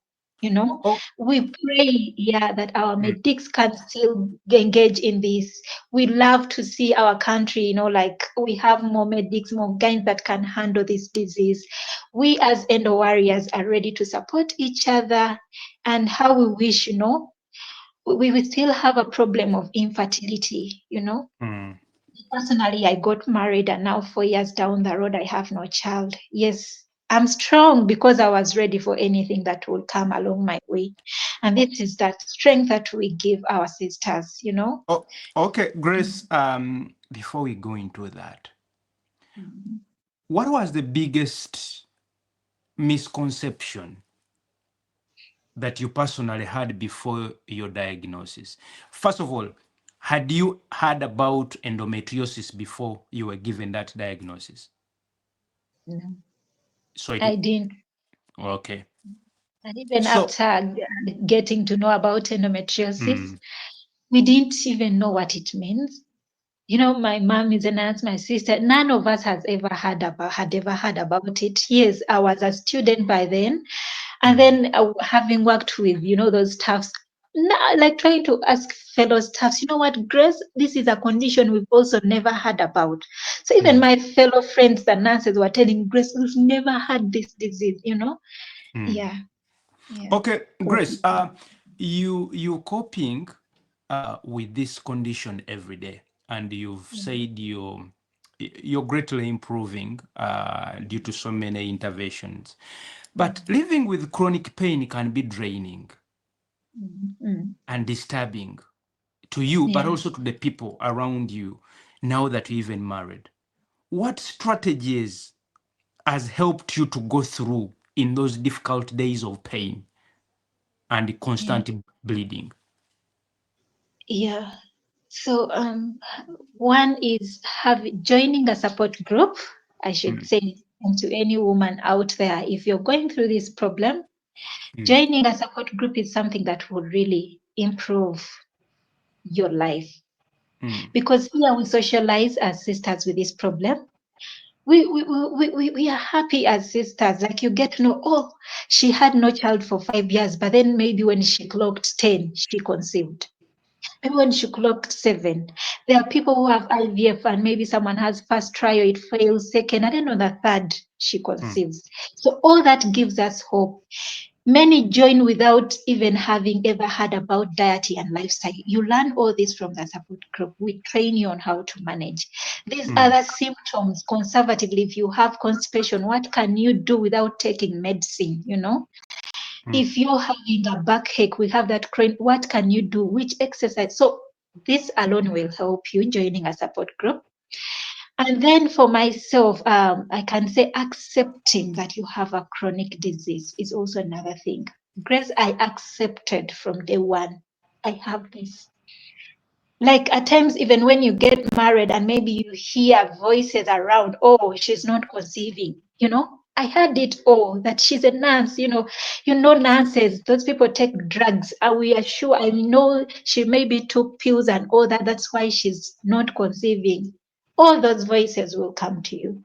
You know, Oh. we pray, yeah, that our Mm. medics can still engage in this. We love to see our country, you know, like we have more medics, more guys that can handle this disease. We as endo warriors are ready to support each other, and how we wish, you know, we will still have a problem of infertility, you know. Mm. Personally, I got married and now 4 years down the road, I have no child. Yes, I'm strong because I was ready for anything that will come along my way. And this is that strength that we give our sisters, you know. Oh, okay, Grace, before we go into that, Mhm. what was the biggest misconception that you personally had before your diagnosis? First of all, had you heard about endometriosis before you were given that diagnosis? No, So it, I didn't. okay. And even So, after getting to know about endometriosis, mm. we didn't even know what it means. You know, my mom is a nurse, my sister, none of us had ever heard about it. Yes, I was a student by then. And Mm. then having worked with, you know, those staffs like trying to ask fellow staffs, you know what, Grace, this is a condition we've also never heard about. So even mm, my fellow friends, the nurses, were telling Grace, we've never had this disease, you know? mm. Yeah, yeah. Okay, Grace, you coping with this condition every day, and you've said you're greatly improving due to so many interventions. But living with chronic pain can be draining and disturbing to you, but Yeah. also to the people around you now that you're even married. What strategies has helped you to go through in those difficult days of pain and Yeah. constant bleeding? Yeah. So one is joining a support group, I should Mm, say, and to any woman out there, if you're going through this problem, mm, joining a support group is something that will really improve your life. mm, Because here we socialize as sisters with this problem. We are happy as sisters. Like you get to know, oh, she had no child for 5 years, but then maybe when she clocked 10, she conceived. Maybe when she clocked 7. There are people who have IVF and maybe someone has first trial, it fails, second, I don't know, the third, she mm, conceives. So all that gives us hope. Many join without even having ever heard about diet and lifestyle. You learn all this from the support group. We train you on how to manage these mm, other symptoms conservatively. If you have constipation, what can you do without taking medicine? You know, mm, if you're having a backache, we have that chronic. What can you do? Which exercise? So this alone will help you joining a support group. And then for myself, I can say accepting that you have a chronic disease is also another thing. Grace, I accepted from day one. I have this. Like at times, even when you get married and maybe you hear voices around, oh, she's not conceiving, you know. I heard it all that she's a nurse, you know, nurses, those people take drugs. We are sure, I know she maybe took pills and all that. That's why she's not conceiving. All those voices will come to you.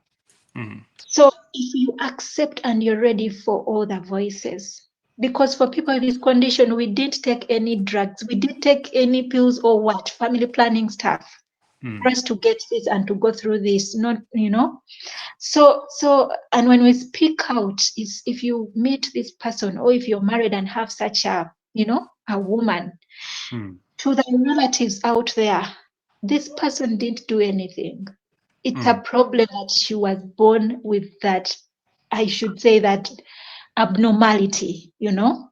mm, So if you accept and you're ready for all the voices, because for people with this condition, we didn't take any drugs, we didn't take any pills or what, family planning stuff for mm, us to get this and to go through this, not, you know. So and when we speak out, is if you meet this person or if you're married and have such a, a woman, mm, to the relatives out there, this person didn't do anything. It's a mm, problem that she was born with that, I should say that abnormality, you know.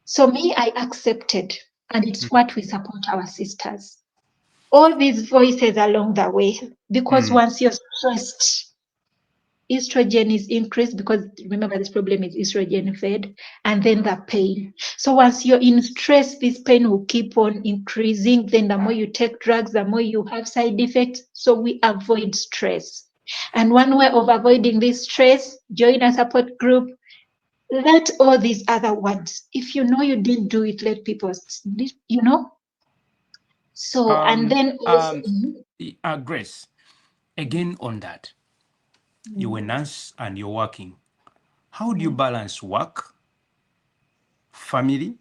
So me, I accepted, and it's what we support our sisters. All these voices along the way, because mm, once you're stressed, estrogen is increased because remember this problem is estrogen fed, and then the pain. So once you're in stress, this pain will keep on increasing. Then the more you take drugs, the more you have side effects. So we avoid stress. And one way of avoiding this stress, join a support group. Let all these other words, if you know you didn't do it, let people, you know. So, and Um, then also, um, Grace, again on that, you're a mm, nurse and you're working. How do you mm, balance work, family,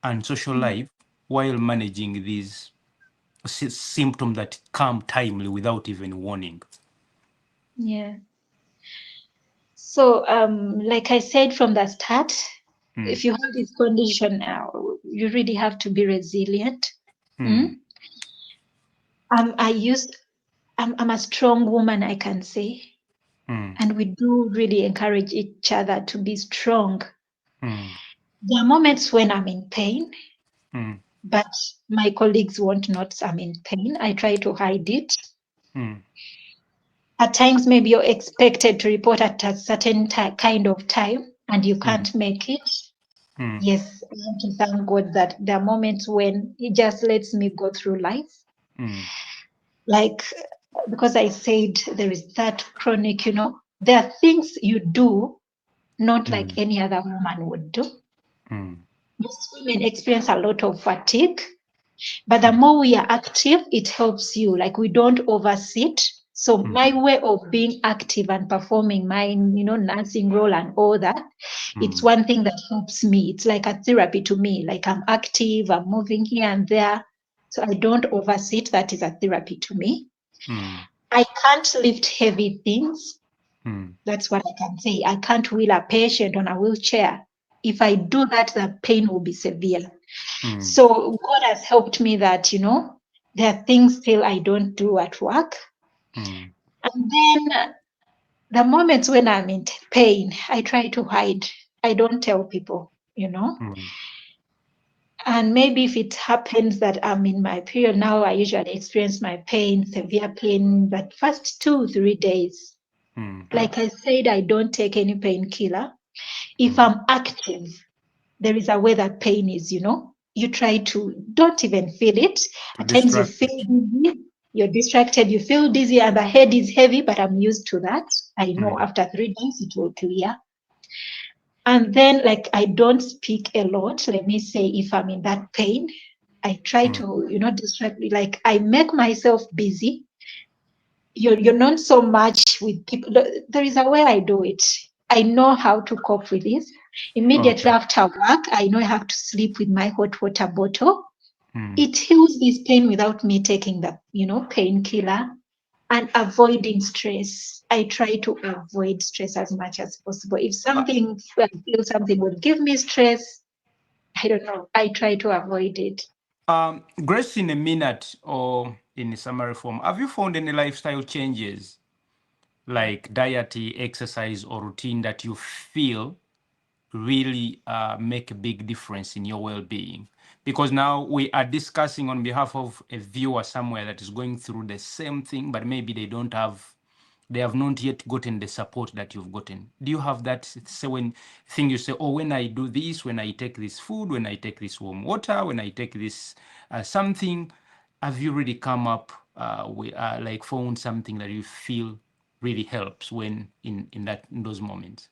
and social mm, life while managing these symptoms that come timely without even warning? yeah. So, like I said from the start, Mm, if you have this condition now, you really have to be resilient. mm, Mm? I used, I'm a strong woman, I can say, mm, and we do really encourage each other to be strong. mm, There are moments when I'm in pain, mm, but my colleagues won't notice I'm in pain. I try to hide it. mm, At times, maybe you're expected to report at a certain kind of time, and you mm, can't make it. mm, Yes, I want to thank God that there are moments when He just lets me go through life. mm, Like, because I said there is that chronic, there are things you do not like mm, any other woman would do. mm, Most women experience a lot of fatigue, but the mm, more we are active, it helps you. Like, we don't oversit. So mm, my way of being active and performing my, nursing role and all that, it's mm, one thing that helps me. It's like a therapy to me. Like I'm active, I'm moving here and there. So I don't oversee. That is a therapy to me. mm, I can't lift heavy things. mm, That's what I can say. I can't wheel a patient on a wheelchair. If I do that, the pain will be severe. mm, So God has helped me that, there are things still I don't do at work. mm, And then the moments when I'm in pain, I try to hide. I don't tell people. mm, And maybe if it happens that I'm in my period now, I usually experience my pain, severe pain, that first 2, 3 days. mm, Like I said, I don't take any painkiller. If mm. I'm active, there is a way that pain is. You try to don't even feel it. To At times you distract feel it. dizzy, you're distracted, you feel dizzy, and the head is heavy, but I'm used to that. I know Mm, after 3 days it will clear. And then, like, I don't speak a lot. Let me say, if I'm in that pain, I try mm, to, distract me. Like, I make myself busy. You're not so much with people. There is a way I do it. I know how to cope with this. Immediately okay. after work, I know I have to sleep with my hot water bottle. Mm, It heals this pain without me taking the, painkiller and avoiding stress. I try to avoid stress as much as possible. If uh, I feel something would give me stress, I don't know. I try to avoid it. Grace, in a minute or in a summary form, have you found any lifestyle changes like diet, exercise, or routine that you feel really make a big difference in your well-being? Because now we are discussing on behalf of a viewer somewhere that is going through the same thing, but maybe they have not yet gotten the support that you've gotten. Do you have that when thing you say, oh, when I do this, when I take this food, when I take this warm water, when I take this something, have you really come up with like found something that you feel really helps when in those moments?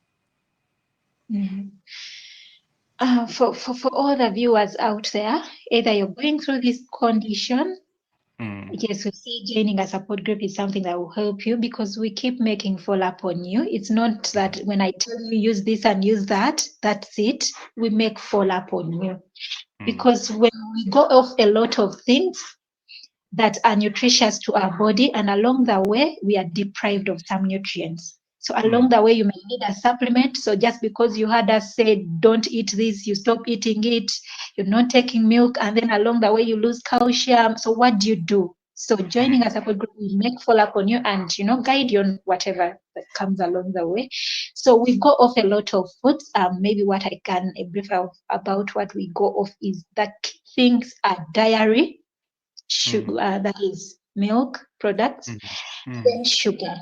Mhm. For all the viewers out there, either you're going through this condition, Mm, yes, we see joining a support group is something that will help you because we keep making fall up on you. It's not that when I tell you use this and use that, that's it. We make fall up on you mm, because when we go off a lot of things, that are nutritious to our body, and along the way we are deprived of some nutrients. So along mm, the way you may need a supplement. So just because you had us say don't eat this, you stop eating it, you're not taking milk, and then along the way you lose calcium. So what do? So joining a mm, support group will make follow up on you and guide you on whatever that comes along the way. So we go off a lot of foods. Maybe what I can brief about what we go off is that things are dairy, mm, sugar, that is milk products, mm, mm, then sugar.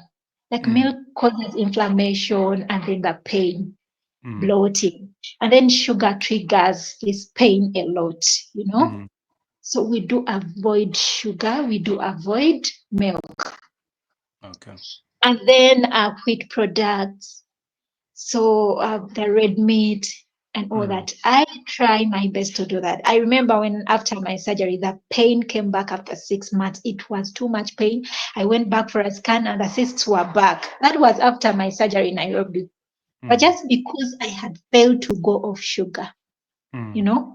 Like mm, milk causes inflammation and then the pain, mm, bloating. And then sugar triggers this pain a lot. mm. So we do avoid sugar, we do avoid milk. Okay. And then wheat products, so the red meat and all Mm, that. I try my best to do that. I remember when after my surgery, the pain came back after 6 months. It was too much pain. I went back for a scan and the cysts were back. That was after my surgery in Nairobi. But mm, just because I had failed to go off sugar, you mm, know.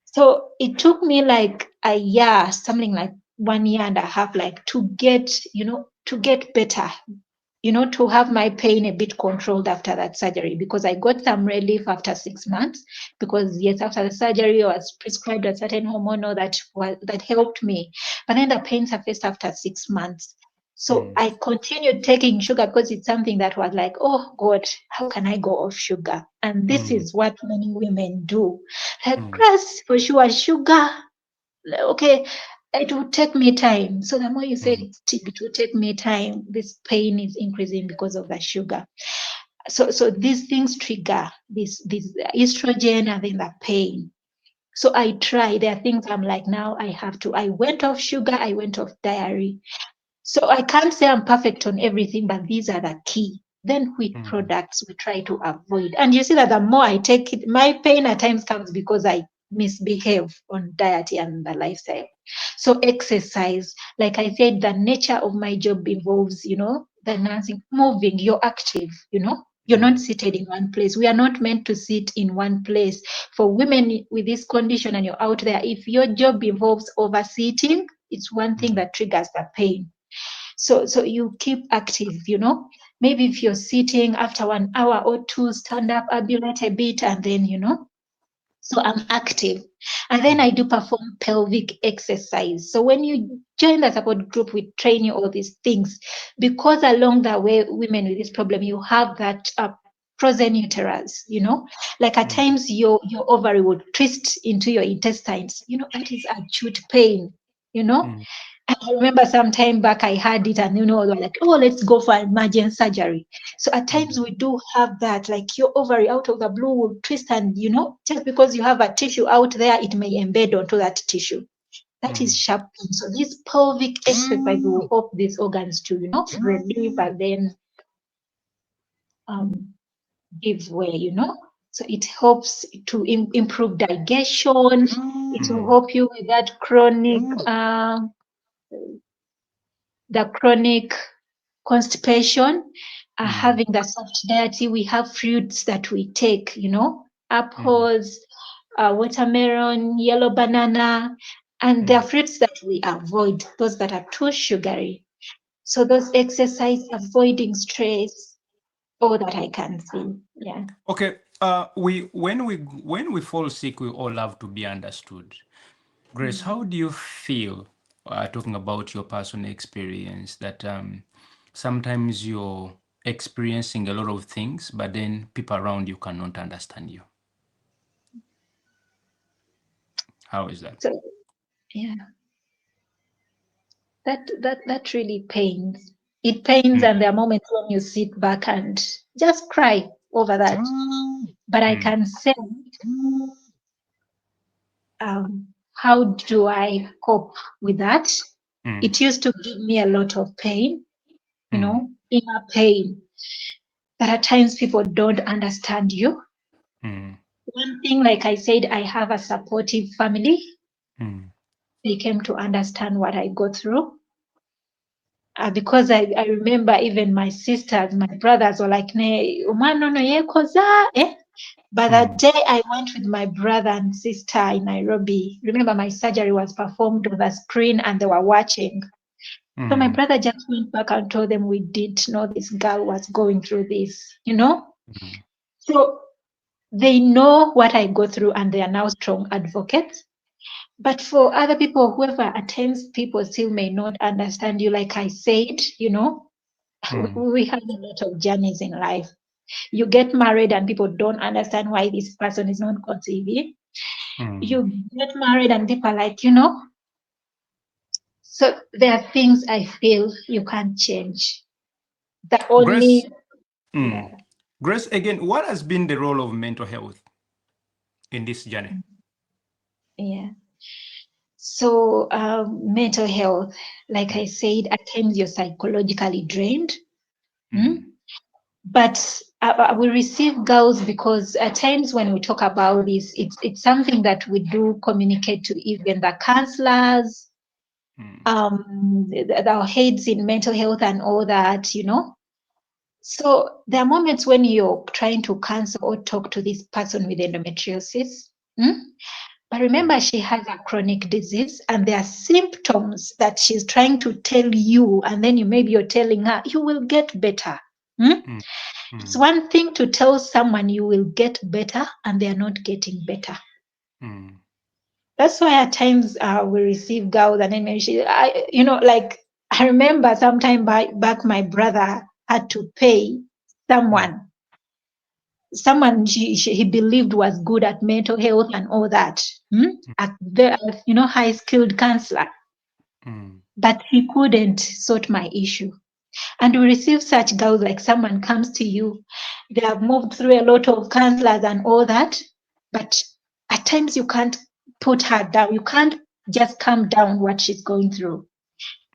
So it took me like a year, something like 1 year and a half, like to get better, to have my pain a bit controlled after that surgery because I got some relief after 6 months. Because yes, after the surgery, I was prescribed a certain hormonal that helped me, but then the pain surfaced after 6 months. So mm, I continued taking sugar because it's something that was like, oh God, how can I go off sugar? And this mm, is what many women do. Like, mm, Grace, for sure, sugar. Okay, it will take me time. So the more you say mm, it will take me time, this pain is increasing because of the sugar. So these things trigger this estrogen and then the pain. So I try. There are things I'm like, now I have to. I went off sugar, I went off dairy. So I can't say I'm perfect on everything, but these are the key. Then wheat mm, products we try to avoid. And you see that the more I take it, my pain at times comes because I misbehave on diet and the lifestyle. So exercise, like I said, the nature of my job involves, the nursing, moving, you're active, you're not seated in one place. We are not meant to sit in one place. For women with this condition and you're out there, if your job involves overseating, it's one thing that triggers the pain. So you keep active, maybe if you're sitting after 1 hour or two, stand up, ambulate a bit, and then, so I'm active. And then I do perform pelvic exercise. So when you join the support group, we train you all these things because along the way, women with this problem, you have that frozen uterus, like at times your ovary would twist into your intestines, that is acute pain, I remember some time back I had it and they were like, oh, let's go for emergency surgery. So at times we do have that, like your ovary out of the blue will twist and, just because you have a tissue out there, it may embed onto that tissue. That is sharp pain. So this pelvic exercise will help these organs to, relieve and then give way, So it helps to improve digestion. It will help you with that chronic constipation, having the soft diet. We have fruits that we take, apples, watermelon, yellow banana, and there are fruits that we avoid, those that are too sugary. So those exercise, avoiding stress, all that I can see. Yeah. Okay. When we fall sick, we all have to be understood. Grace, how do you feel, talking about your personal experience, that sometimes you're experiencing a lot of things, but then people around you cannot understand you? How is that? So yeah, that really pains. It pains, and there are moments when you sit back and just cry over that. But I can say, how do I cope with that? It used to give me a lot of pain, inner pain, that at times people don't understand you. One thing, like I said, I have a supportive family. They came to understand what I go through. Because I remember even my sisters, my brothers were like, "Ne, umwana no ye koza, eh?" But that day I went with my brother and sister in Nairobi. Remember, my surgery was performed on the screen and they were watching. So my brother just went back and told them we didn't know this girl was going through this, So they know what I go through and they are now strong advocates. But for other people, whoever attends, people still may not understand you. Like I said, we have a lot of journeys in life. You get married and people don't understand why this person is not conceiving. You get married and people are like, so there are things I feel you can't change. The Grace, only, yeah, Grace, again, what has been the role of mental health in this journey? yeah. So mental health, like I said, at times you're psychologically drained. But we receive girls because at times when we talk about this, it's something that we do communicate to even the counselors, our heads in mental health and all that, So there are moments when you're trying to counsel or talk to this person with endometriosis. But remember, she has a chronic disease and there are symptoms that she's trying to tell you, and then maybe you're telling her, you will get better. It's one thing to tell someone you will get better and they are not getting better. That's why at times we receive girls and then I remember sometime back my brother had to pay someone he believed was good at mental health and all that, at the high skilled counselor, but he couldn't sort my issue. And we receive such girls, like someone comes to you, they have moved through a lot of counselors and all that, but at times you can't put her down. You can't just calm down what she's going through.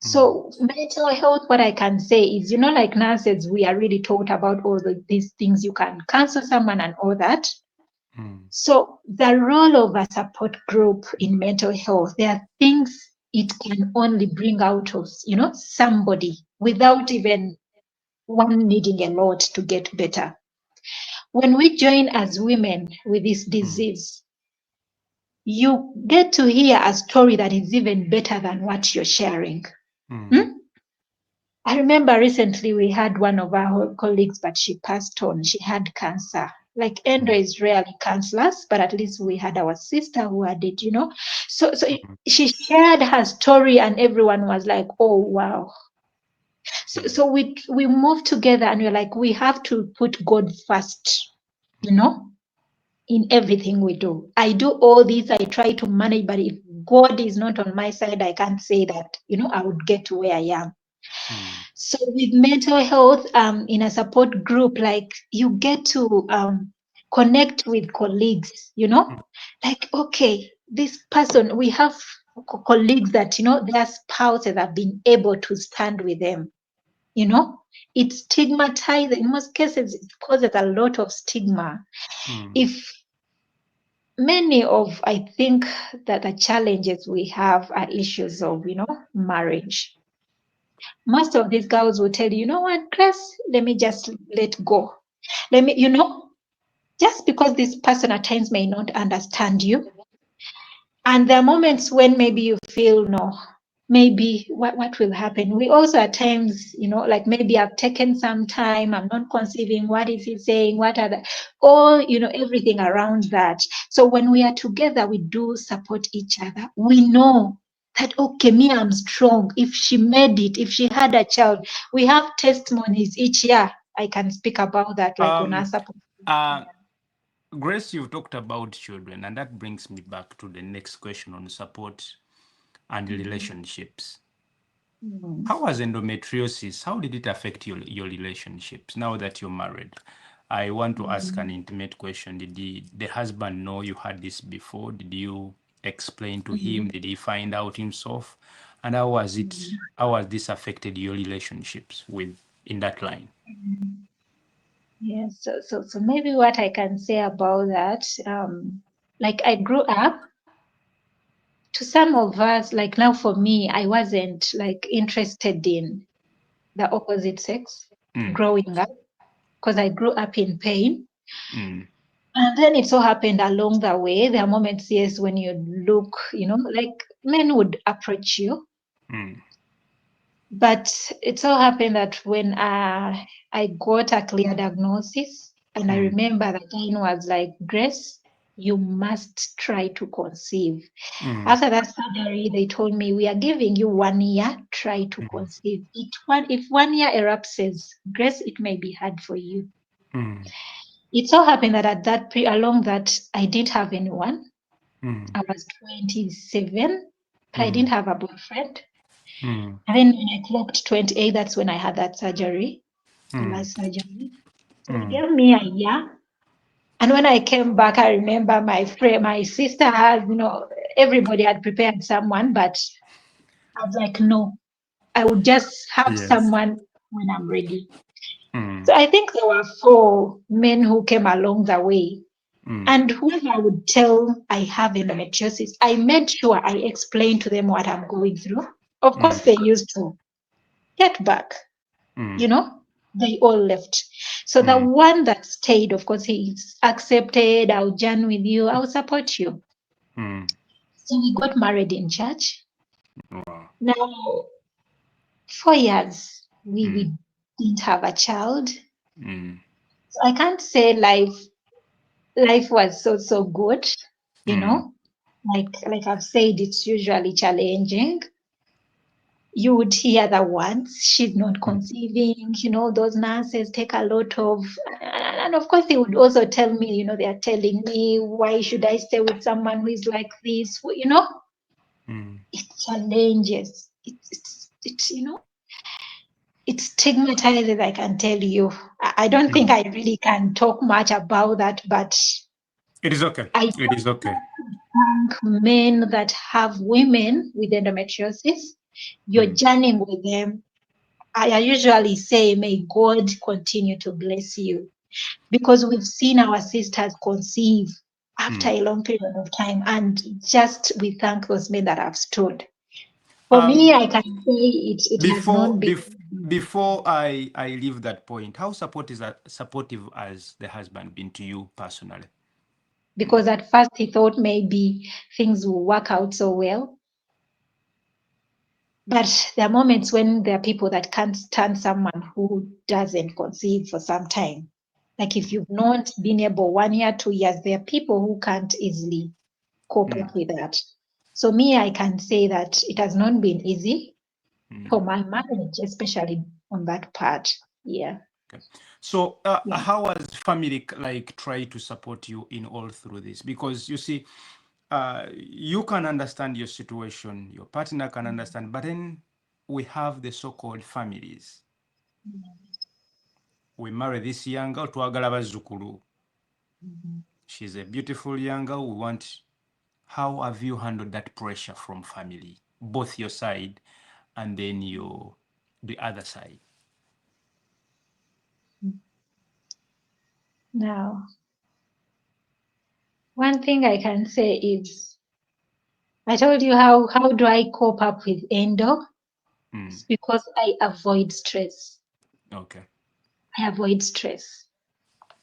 So mental health, what I can say is, like nurses, we are really taught about all these things. You can counsel someone and all that. So the role of a support group in mental health, there are things it can only bring out of, somebody without even one needing a lot to get better. When we join as women with this disease, you get to hear a story that is even better than what you're sharing. Hmm? I remember recently we had one of our colleagues, but she passed on. She had cancer. Like Endo is rarely cancerous, but at least we had our sister who had it. So she shared her story, and everyone was like, "Oh wow!" So we moved together, and we're like, we have to put God first, you know, in everything we do. I do all this, I try to manage, but if God is not on my side, I can't say that, I would get to where I am. So with mental health, in a support group, like you get to connect with colleagues, like, okay, this person, we have colleagues that, their spouses have been able to stand with them, it stigmatizes, in most cases, it causes a lot of stigma. If many of, I think that the challenges we have are issues of, marriage. Most of these girls will tell you, you know what, Grace, let me just let go. Let me, just because this person at times may not understand you. And there are moments when maybe you feel, no, maybe what will happen? We also at times, like maybe I've taken some time, I'm not conceiving, what is he saying? What are the, all, everything around that. So when we are together, we do support each other. We know that, okay, me, I'm strong. If she made it, if she had a child, we have testimonies each year. I can speak about that, like on our support. Uh, Grace, you've talked about children, and that brings me back to the next question on support and relationships. Mm. How was endometriosis? How did it affect your relationships now that you're married? I want to ask an intimate question. Did the husband know you had this before? Did you explain to him? Did he find out himself? And how was it? How has this affected your relationships with in that line? Yes, so maybe what I can say about that, like I grew up, to some of us, like now for me, I wasn't like interested in the opposite sex growing up because I grew up in pain. And then it so happened along the way, there are moments, yes, when you look, like men would approach you. But it so happened that when I got a clear diagnosis, and I remember the time was like, Grace, you must try to conceive. After that surgery, they told me, we are giving you 1 year, try to conceive. If 1 year elapses, Grace, it may be hard for you. It so happened that at that along that, I didn't have anyone. I was 27, but I didn't have a boyfriend. And then when I clocked 28, that's when I had that surgery, the last surgery. So they gave me a year. And when I came back, I remember my friend, my sister had, everybody had prepared someone, but I was like, no, I would just have Yes. someone when I'm ready. So I think there were 4 men who came along the way. And whoever I would tell I have endometriosis, I made sure I explained to them what I'm going through. Of course, they used to get back, they all left. So the one that stayed, of course, he's accepted. I'll join with you. I'll support you. So we got married in church. Wow. Now, 4 years, we didn't have a child. So I can't say life was so good, you know. Like I've said, it's usually challenging. You would hear the words, she's not conceiving, those nurses take a lot of, and of course they would also tell me, they are telling me, why should I stay with someone who is like this? It challenges. It stigmatizes, I can tell you. I don't think I really can talk much about that, but It is okay. I It is okay. thank men that have women with endometriosis. You're journeying with them. I usually say, may God continue to bless you, because we've seen our sisters conceive. after Mm. a long period of time. And just we thank those men that have stood. For me, Um, I can say it has not been before I leave that point, how supportive has the husband been to you personally? because at first he thought maybe things will work out so well. But there are moments when there are people that can't stand someone who doesn't conceive for some time. Like if you've not been able 1 year, 2 years, there are people who can't easily cope Mm. up with that. So me, I can say that it has not been easy for Mm. my marriage, especially on that part. Yeah. Okay. So Yeah. how has family like try to support you in all through this? Because you see, you can understand your situation, your partner can understand, but then we have the so-called families. We marry this young girl, twagala bazzukulu. She's a beautiful young girl. We want. How have you handled that pressure from family, both your side and then the other side? Now, one thing I can say is I told you how do I cope up with endo? Mm. It's because I avoid stress. Okay. I avoid stress.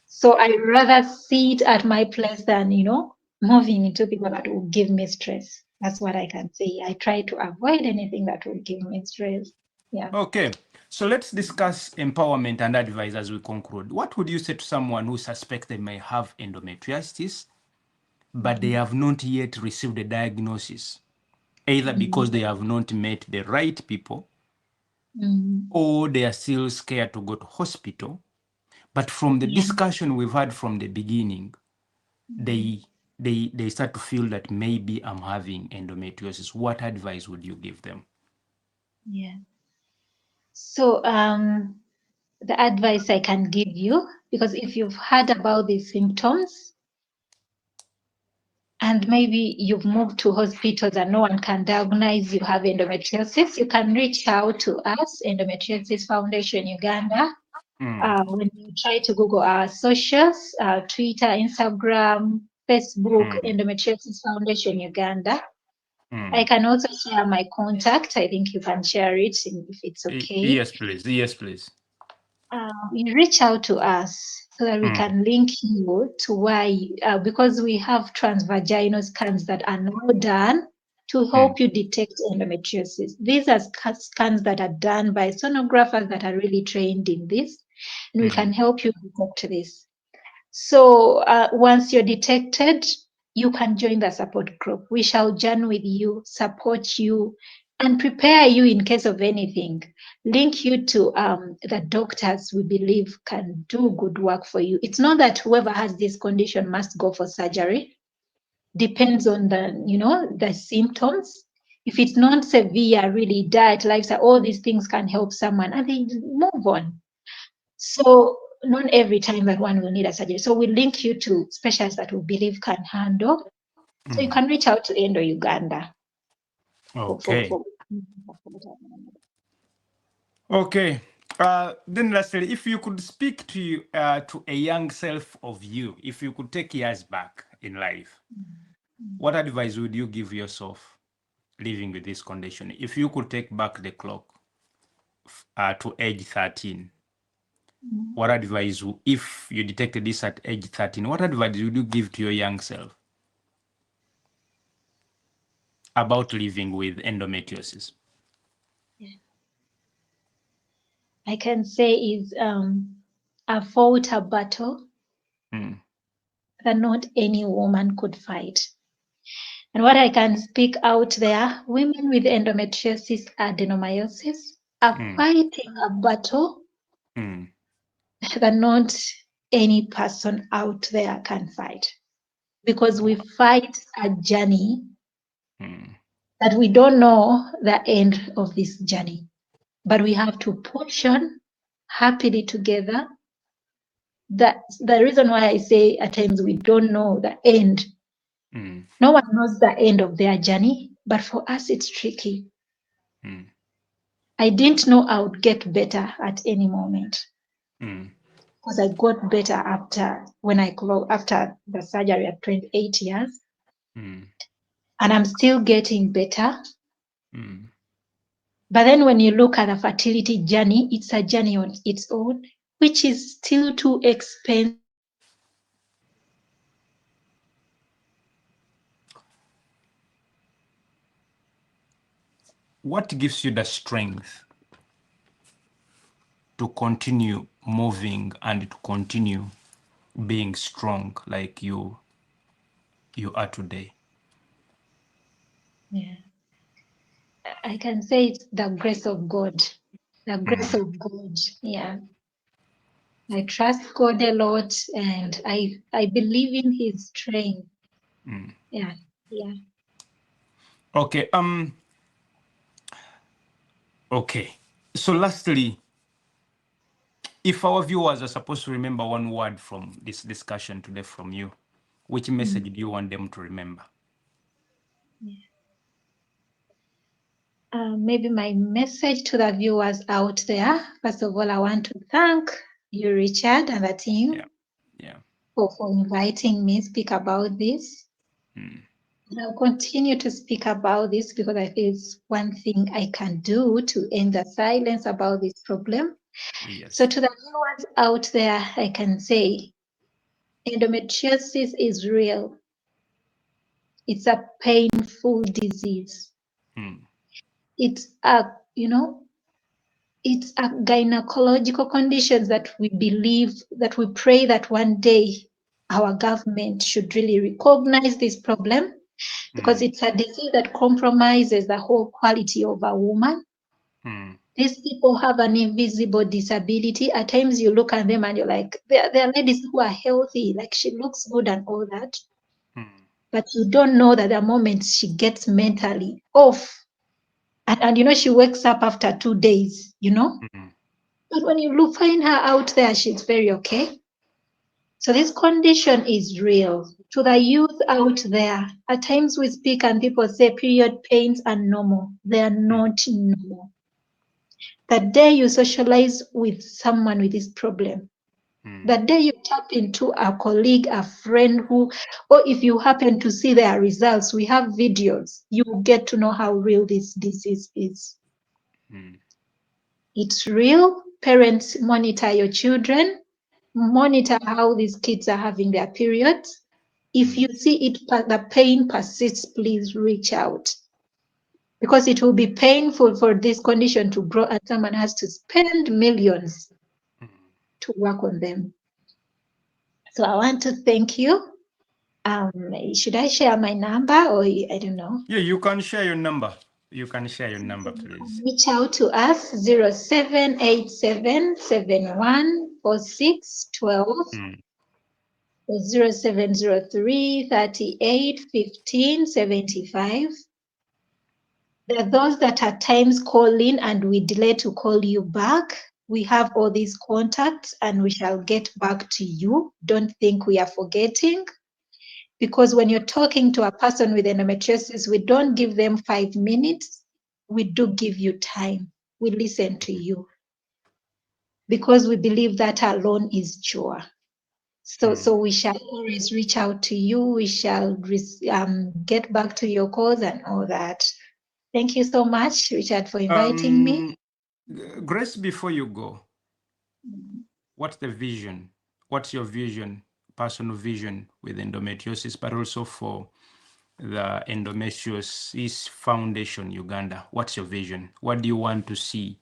So I rather sit at my place than, moving into people that will give me stress. That's what I can say. I try to avoid anything that will give me stress. Yeah. Okay. So let's discuss empowerment and advice as we conclude. What would you say to someone who suspects they may have endometriosis, but they have not yet received a diagnosis, either because they have not met the right people Mm. or they are still scared to go to hospital? But from the Yeah. discussion we've had from the beginning, they they start to feel that maybe I'm having endometriosis. What advice would you give them? Yeah. So the advice I can give you, because if you've heard about these symptoms and maybe you've moved to hospitals and no one can diagnose you have endometriosis, you can reach out to us, Endometriosis Foundation Uganda. Mm, When you try to Google our socials, Twitter, Instagram, Facebook, mm, Endometriosis Foundation Uganda. I mm. can also share my contact. I think you can share it if it's okay. Yes, please. Yes, please. You reach out to us so that we Mm, can link you to why, because we have transvaginal scans that are now done to mm, help you detect endometriosis. These are scans that are done by sonographers that are really trained in this, and we mm, can help you detect this. So once you're detected, you can join the support group. We shall join with you, support you, and prepare you in case of anything. Link you to the doctors we believe can do good work for you. It's not that whoever has this condition must go for surgery. Depends on the symptoms. If it's not severe, really diet, lifestyle, all these things can help someone and they move on. So not every time that one will need a surgery. So we link you to specialists that we believe can handle. So you mm. can reach out to Endo Uganda Okay. for Okay. Then lastly, if you could speak to a young self of you, if you could take years back in life, what advice would you give yourself living with this condition? If you could take back the clock to age 13, what advice, if you detected this at age 13, what advice would you give to your young self about living with endometriosis? I can say is I fought a battle Mm, that not any woman could fight. And what I can speak out there, women with endometriosis, adenomyosis, are mm, fighting a battle mm, that not any person out there can fight. Because we fight a journey mm, that we don't know the end of this journey, but we have to push on happily together. That's the reason why I say at times we don't know the end. mm, No one knows the end of their journey, but for us it's tricky. mm, I didn't know I would get better at any moment. mm. because I got better after the surgery at 28 years, Mm. and I'm still getting better. Mm. But then when you look at the fertility journey, it's a journey on its own, which is still too expensive for us to pay for. What gives you the strength to continue moving and to continue being strong like you are today? Yeah. I can say it's the grace of God. The grace Mm. of God. Yeah. I trust God a lot, and I believe in His strength. Mm. Yeah. Yeah. Okay. Okay. So lastly, if our viewers are supposed to remember one word from this discussion today from you, which message Mm. do you want them to remember? Yeah. Maybe my message to the viewers out there. First of all, I want to thank you, Richard, and the Yeah. team Yeah. for inviting me to speak about this. Mm. And I'll continue to speak about this because I feel it's one thing I can do to end the silence about this problem. So Yes. to the viewers out there, I can say endometriosis is real. It's a painful disease. Mm. It's it's a gynecological condition that we believe, that we pray that one day our government should really recognize this problem, because Mm. it's a disease that compromises the whole quality of a woman. Mm. These people have an invisible disability. At times you look at them and you're like, there are ladies who are healthy, like she looks good and all that. Mm. But you don't know that the moment she gets mentally off, and she wakes up after 2 days. Mm. But when you find her out there, she's very okay. So this condition is real. To the youth out there, at times we speak and people say period pains are normal. They are not normal. The day you socialize with someone with this problem, Mm. the day you tap into a colleague, a friend or if you happen to see their results, we have videos, you will get to know how real this disease is. Mm. It's real. Parents, monitor your children, monitor how these kids are having their periods. If Mm. you see the pain persists, please reach out, because it will be painful for this condition to grow and someone has to spend millions Mm. to work on them. So I want to thank you. Should I share my number, or I don't know? Yeah, you can share your number. You can share your number, You can please. reach out to us 0787714612 Mm. or 0703381575. There are those that at times call in and we delay to call you back. We have all these contacts and we shall get back to you. Don't think we are forgetting, because when you're talking to a person with endometriosis, we don't give them 5 minutes. We do give you time. We listen to you because we believe that alone is sure. So Mm. we shall always reach out to you. We shall get back to your calls and all that. Thank you so much, Richard, for inviting me. Um, Grace, before you go, what's the vision? What's your vision, personal vision with endometriosis, but also for the Endometriosis Foundation Uganda? What's your vision? What do you want to see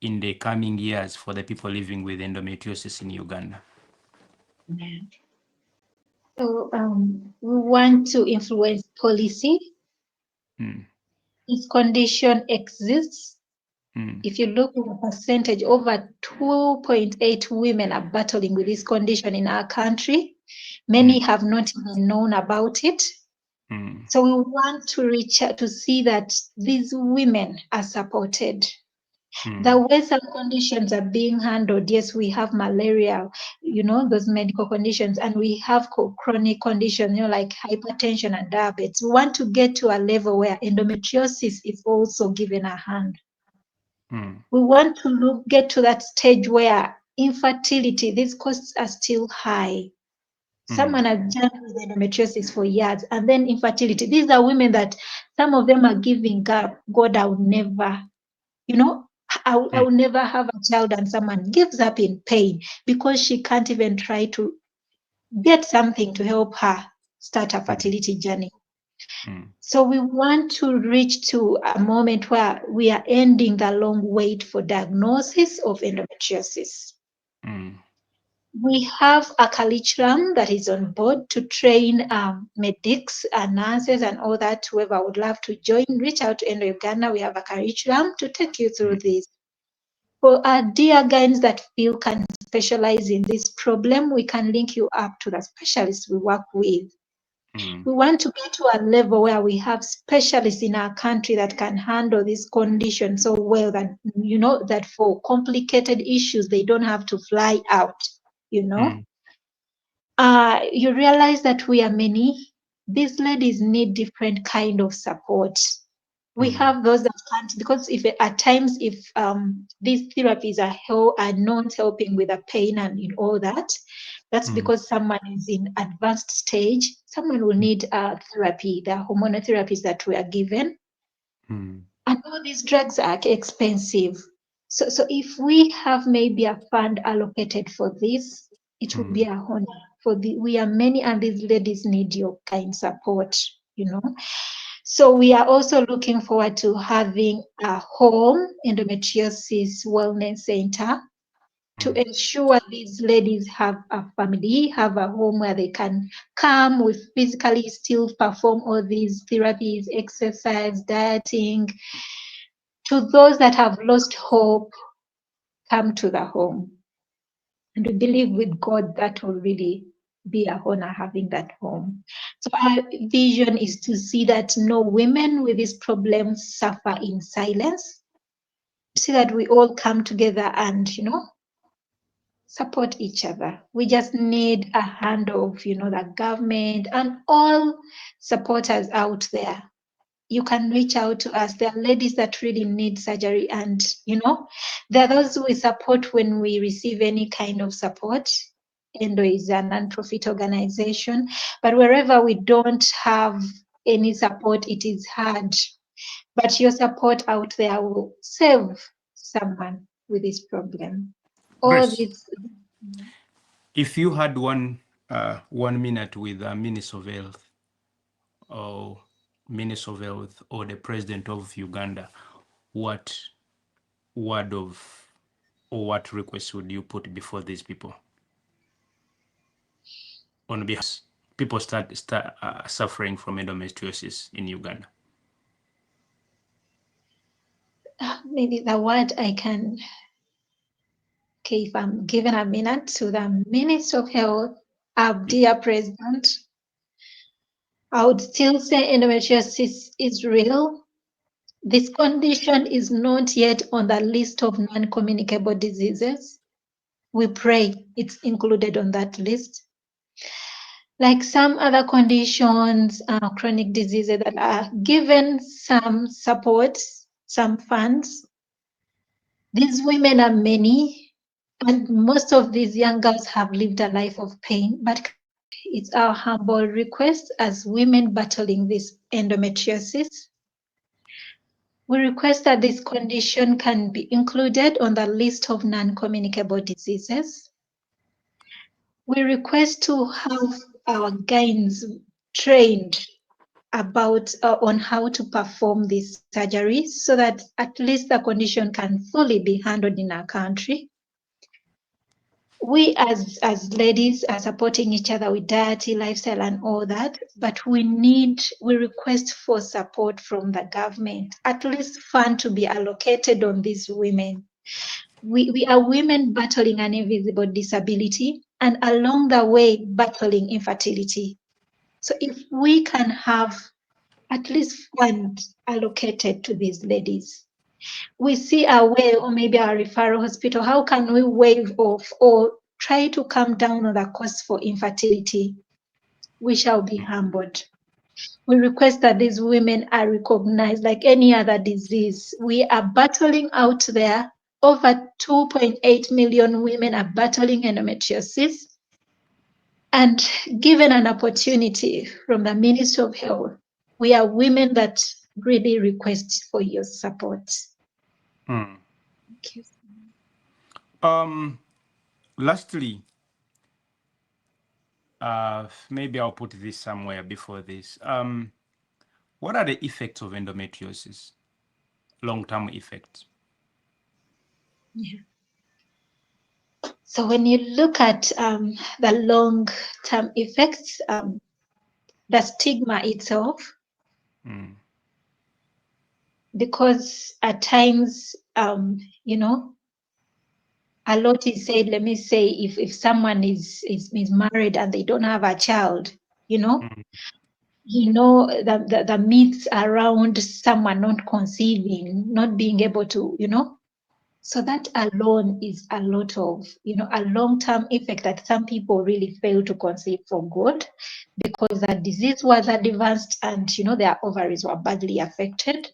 in the coming years for the people living with endometriosis in Uganda? So we want to influence policy. Mm. This condition exists. Mm. If you look at the percentage, over 2.8 women are battling with this condition in our country. Many Mm. have not even known about it. Mm. So we want to reach out to see that these women are supported. The Mm. way some conditions are being handled, yes, we have malaria, those medical conditions, and we have chronic conditions, like hypertension and diabetes. We want to get to a level where endometriosis is also given a hand. Mm. We want to get to that stage where infertility, these costs are still high. Mm. Someone has dealt with endometriosis for years, and then infertility. These are women that some of them are giving up. God, I will never, you know, I Mm. will never have a child, and someone gives up in pain because she can't even try to get something to help her start a Mm. fertility journey. Mm. So we want to reach to a moment where we are ending the long wait for diagnosis of endometriosis. Mm. We have a curriculum that is on board to train medics and nurses and all that. Whoever would love to join, reach out to Endo Uganda. We have a curriculum to take you through Mm. this. For our dear guides that feel can specialize in this problem, we can link you up to the specialists we work with. Mm. We want to get to a level where we have specialists in our country that can handle this condition so well that, you know, that for complicated issues, they don't have to fly out, you know. Mm. You realize that we are many. These ladies need different kind of support. We Mm. have those that can't, because if at times if these therapies are not helping with the pain and in all that, that's Mm. because someone is in advanced stage. Someone will need therapy, the hormonal therapies that we are given, Mm. and all these drugs are expensive. So if we have maybe a fund allocated for this, it would be Mm. a honor. We are many, and these ladies need your kind support, you know. So we are also looking forward to having a home endometriosis wellness center to Mm. ensure these ladies have a family, have a home where they can come with physically still perform all these therapies, exercise, dieting. To those that have lost hope, come to the home. And we believe with God that will really be a honor having that home. So our vision is to see that no women with these problems suffer in silence. See that we all come together and, you know, support each other. We just need a hand of, you know, the government and all supporters out there. You can reach out to us. There are ladies that really need surgery, and you know, there are those we support when we receive any kind of support. Endo is a non-profit organization, but wherever we don't have any support, it is hard. But your support out there will save someone with this problem. All Grace, this. if you had 1 minute with Minister of Health or Minister of Health or the President of Uganda, what word of or what request would you put before these people on behalf people start suffering from endometriosis in Uganda? Maybe the word I can, okay, if I'm given a minute, to the Minister of Health, our dear President, I would still say endometriosis is real. This condition is not yet on the list of non-communicable diseases. We pray it's included on that list. Like some other conditions, chronic diseases that are given some support, some funds. These women are many, and most of these young girls have lived a life of pain, but it's our humble request as women battling this endometriosis. We request that this condition can be included on the list of non-communicable diseases. We request to have our gynes trained about on how to perform these surgeries so that at least the condition can fully be handled in our country. We as ladies are supporting each other with dietary, lifestyle, and all that, but we request for support from the government, at least fund to be allocated on these women. We are women battling an invisible disability and along the way battling infertility. So if we can have at least fund allocated to these ladies, we see our way, or maybe our referral hospital, how can we waive off or try to come down on the cost for infertility? We shall be humbled. We request that these women are recognized like any other disease. We are battling out there over 2.8 million women are battling endometriosis. And given an opportunity from the Ministry of Health, we are women that really request for your support. Mm. Thank you. Lastly, maybe I'll put this somewhere before this. What are the effects of endometriosis? Long-term effects. Yeah. So when you look at the long-term effects, the stigma itself, because at times, a lot is said. Let me say, if someone is married and they don't have a child, the myths around someone not conceiving, not being able to, so that alone is a lot of, a long-term effect that some people really fail to conceive for good because the disease was advanced and, their ovaries were badly affected.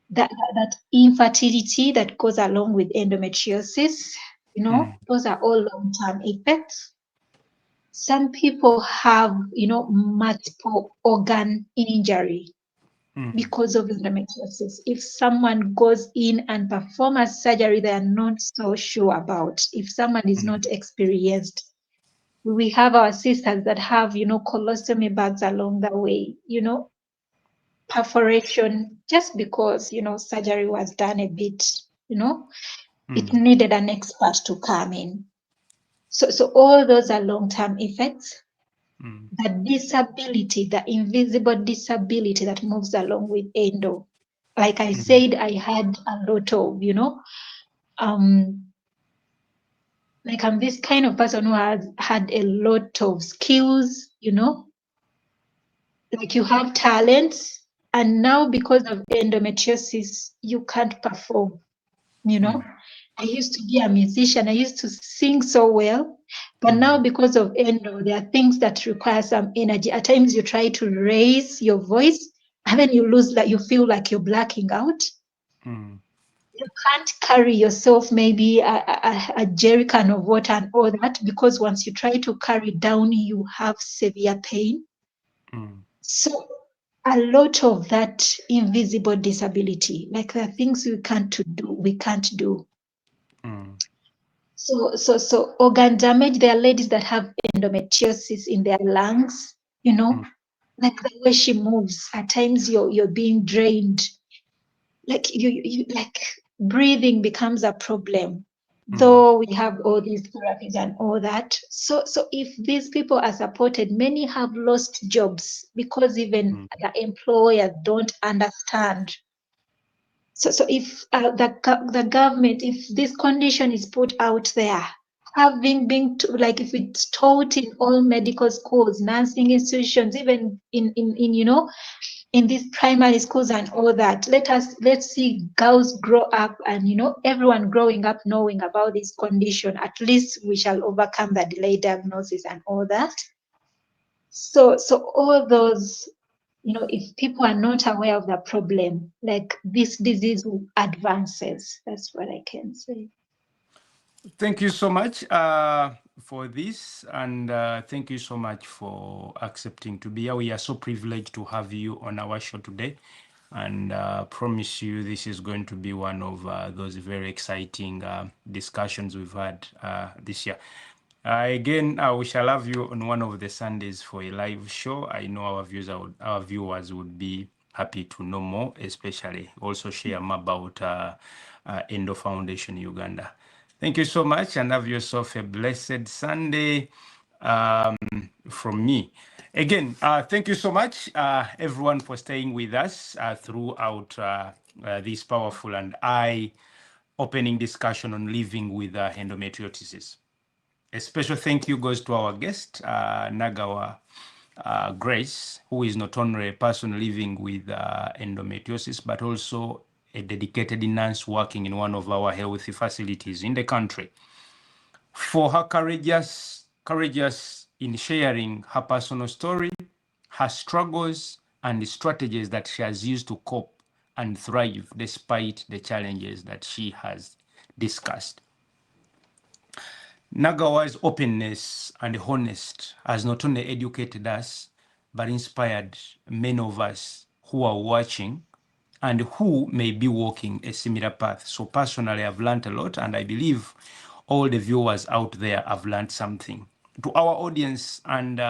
That infertility that goes along with endometriosis, those are all long-term effects. Some people have, multiple organ injury because of endometriosis. If someone goes in and performs a surgery they are not so sure about, if someone is not experienced, we have our sisters that have, colostomy bags along the way, perforation, just because, surgery was done a bit, it needed an expert to come in. So all those are long-term effects. The disability, the invisible disability that moves along with endo. Like I said, I had a lot of, like I'm this kind of person who has had a lot of skills, like you have talents, and now because of endometriosis, you can't perform, I used to be a musician. I used to sing so well. But now because of endo, there are things that require some energy. At times you try to raise your voice and then you lose, like you feel like you're blacking out. You can't carry yourself maybe a jerrycan of water and all that, because once you try to carry down, you have severe pain. So a lot of that invisible disability, like the things we can't do. So organ damage. There are ladies that have endometriosis in their lungs, like the way she moves. At times you're being drained. Like you like breathing becomes a problem. Though we have all these therapies and all that. So if these people are supported, many have lost jobs because even the employers don't understand. So if the government, if this condition is put out there, having been like if it's taught in all medical schools, nursing institutions, even in in these primary schools and all that, let's see girls grow up and everyone growing up knowing about this condition. At least we shall overcome the delayed diagnosis and all that. So all those, if people are not aware of the problem, like this disease advances. That's what I can say. Thank you so much for this, and thank you so much for accepting to be here. We are so privileged to have you on our show today, and promise you this is going to be one of those very exciting discussions we've had this year. Again, we shall have you on one of the Sundays for a live show. I know our viewers would be happy to know more, especially also share more about Endo Foundation Uganda. Thank you so much, and have yourself a blessed Sunday from me. Again, thank you so much, everyone, for staying with us throughout this powerful and eye-opening discussion on living with endometriosis. A special thank you goes to our guest, Nagawa Grace, who is not only a person living with endometriosis, but also a dedicated nurse working in one of our health facilities in the country. For her courageous in sharing her personal story, her struggles, and the strategies that she has used to cope and thrive despite the challenges that she has discussed. Nagawa's openness and honest has not only educated us, but inspired many of us who are watching and who may be walking a similar path. So personally, I've learned a lot, and I believe all the viewers out there have learned something. To our audience and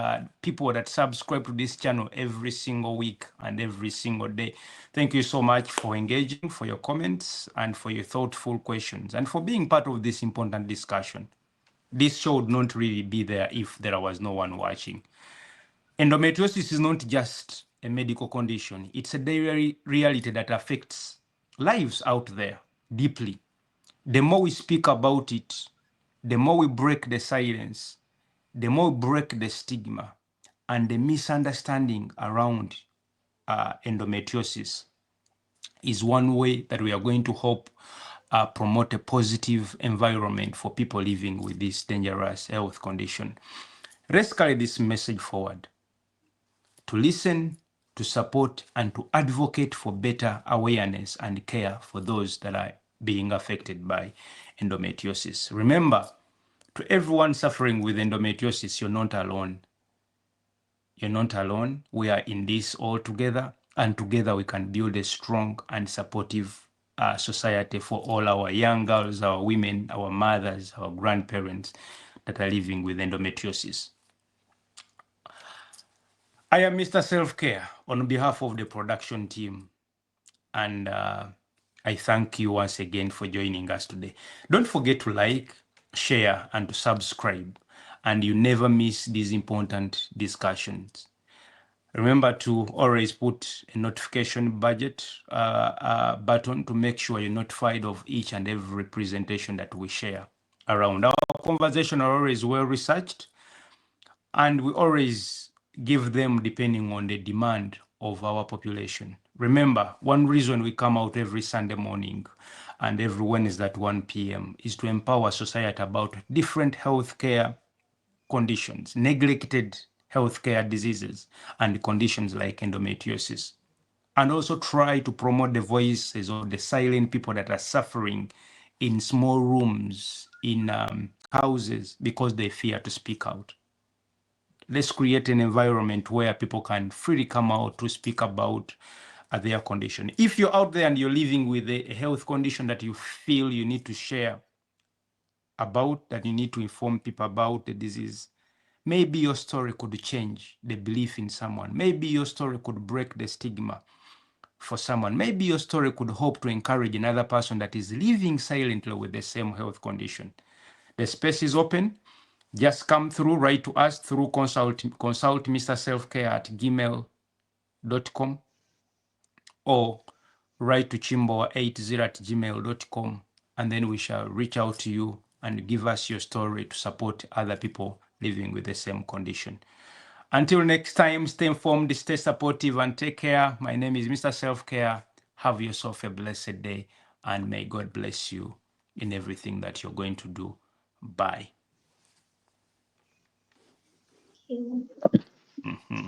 people that subscribe to this channel every single week and every single day, thank you so much for engaging, for your comments, and for your thoughtful questions, and for being part of this important discussion. This show would not really be there if there was no one watching. Endometriosis is not just a medical condition, it's a daily reality that affects lives out there deeply. The more we speak about it, the more we break the silence, the more we break the stigma and the misunderstanding around endometriosis, is one way that we are going to help promote a positive environment for people living with this dangerous health condition. Let's carry this message forward to listen, to support, and to advocate for better awareness and care for those that are being affected by endometriosis. Remember, to everyone suffering with endometriosis, you're not alone. You're not alone. We are in this all together, and together we can build a strong and supportive society for all our young girls, our women, our mothers, our grandparents that are living with endometriosis. I am Mr. Selfcare on behalf of the production team, and I thank you once again for joining us today. Don't forget to like, share, and to subscribe, and you never miss these important discussions. Remember to always put a notification button to make sure you're notified of each and every presentation that we share around. Our conversations are always well researched, and we always give them depending on the demand of our population. Remember, one reason we come out every Sunday morning and every Wednesday at 1 p.m. is to empower society about different healthcare conditions, neglected healthcare diseases, and conditions like endometriosis. And also try to promote the voices of the silent people that are suffering in small rooms, in houses, because they fear to speak out. Let's create an environment where people can freely come out to speak about their condition. If you're out there and you're living with a health condition that you feel you need to share about, that you need to inform people about the disease, maybe your story could change the belief in someone. Maybe your story could break the stigma for someone. Maybe your story could hope to encourage another person that is living silently with the same health condition. The space is open. Just come through, write to us through consult Mr.Selfcare at gmail.com or write to chimboa80@gmail.com, and then we shall reach out to you and give us your story to support other people living with the same condition. Until next time, stay informed, stay supportive, and take care. My name is Mr. Selfcare. Have yourself a blessed day, and may God bless you in everything that you're going to do. Bye. Thank you. Mhm.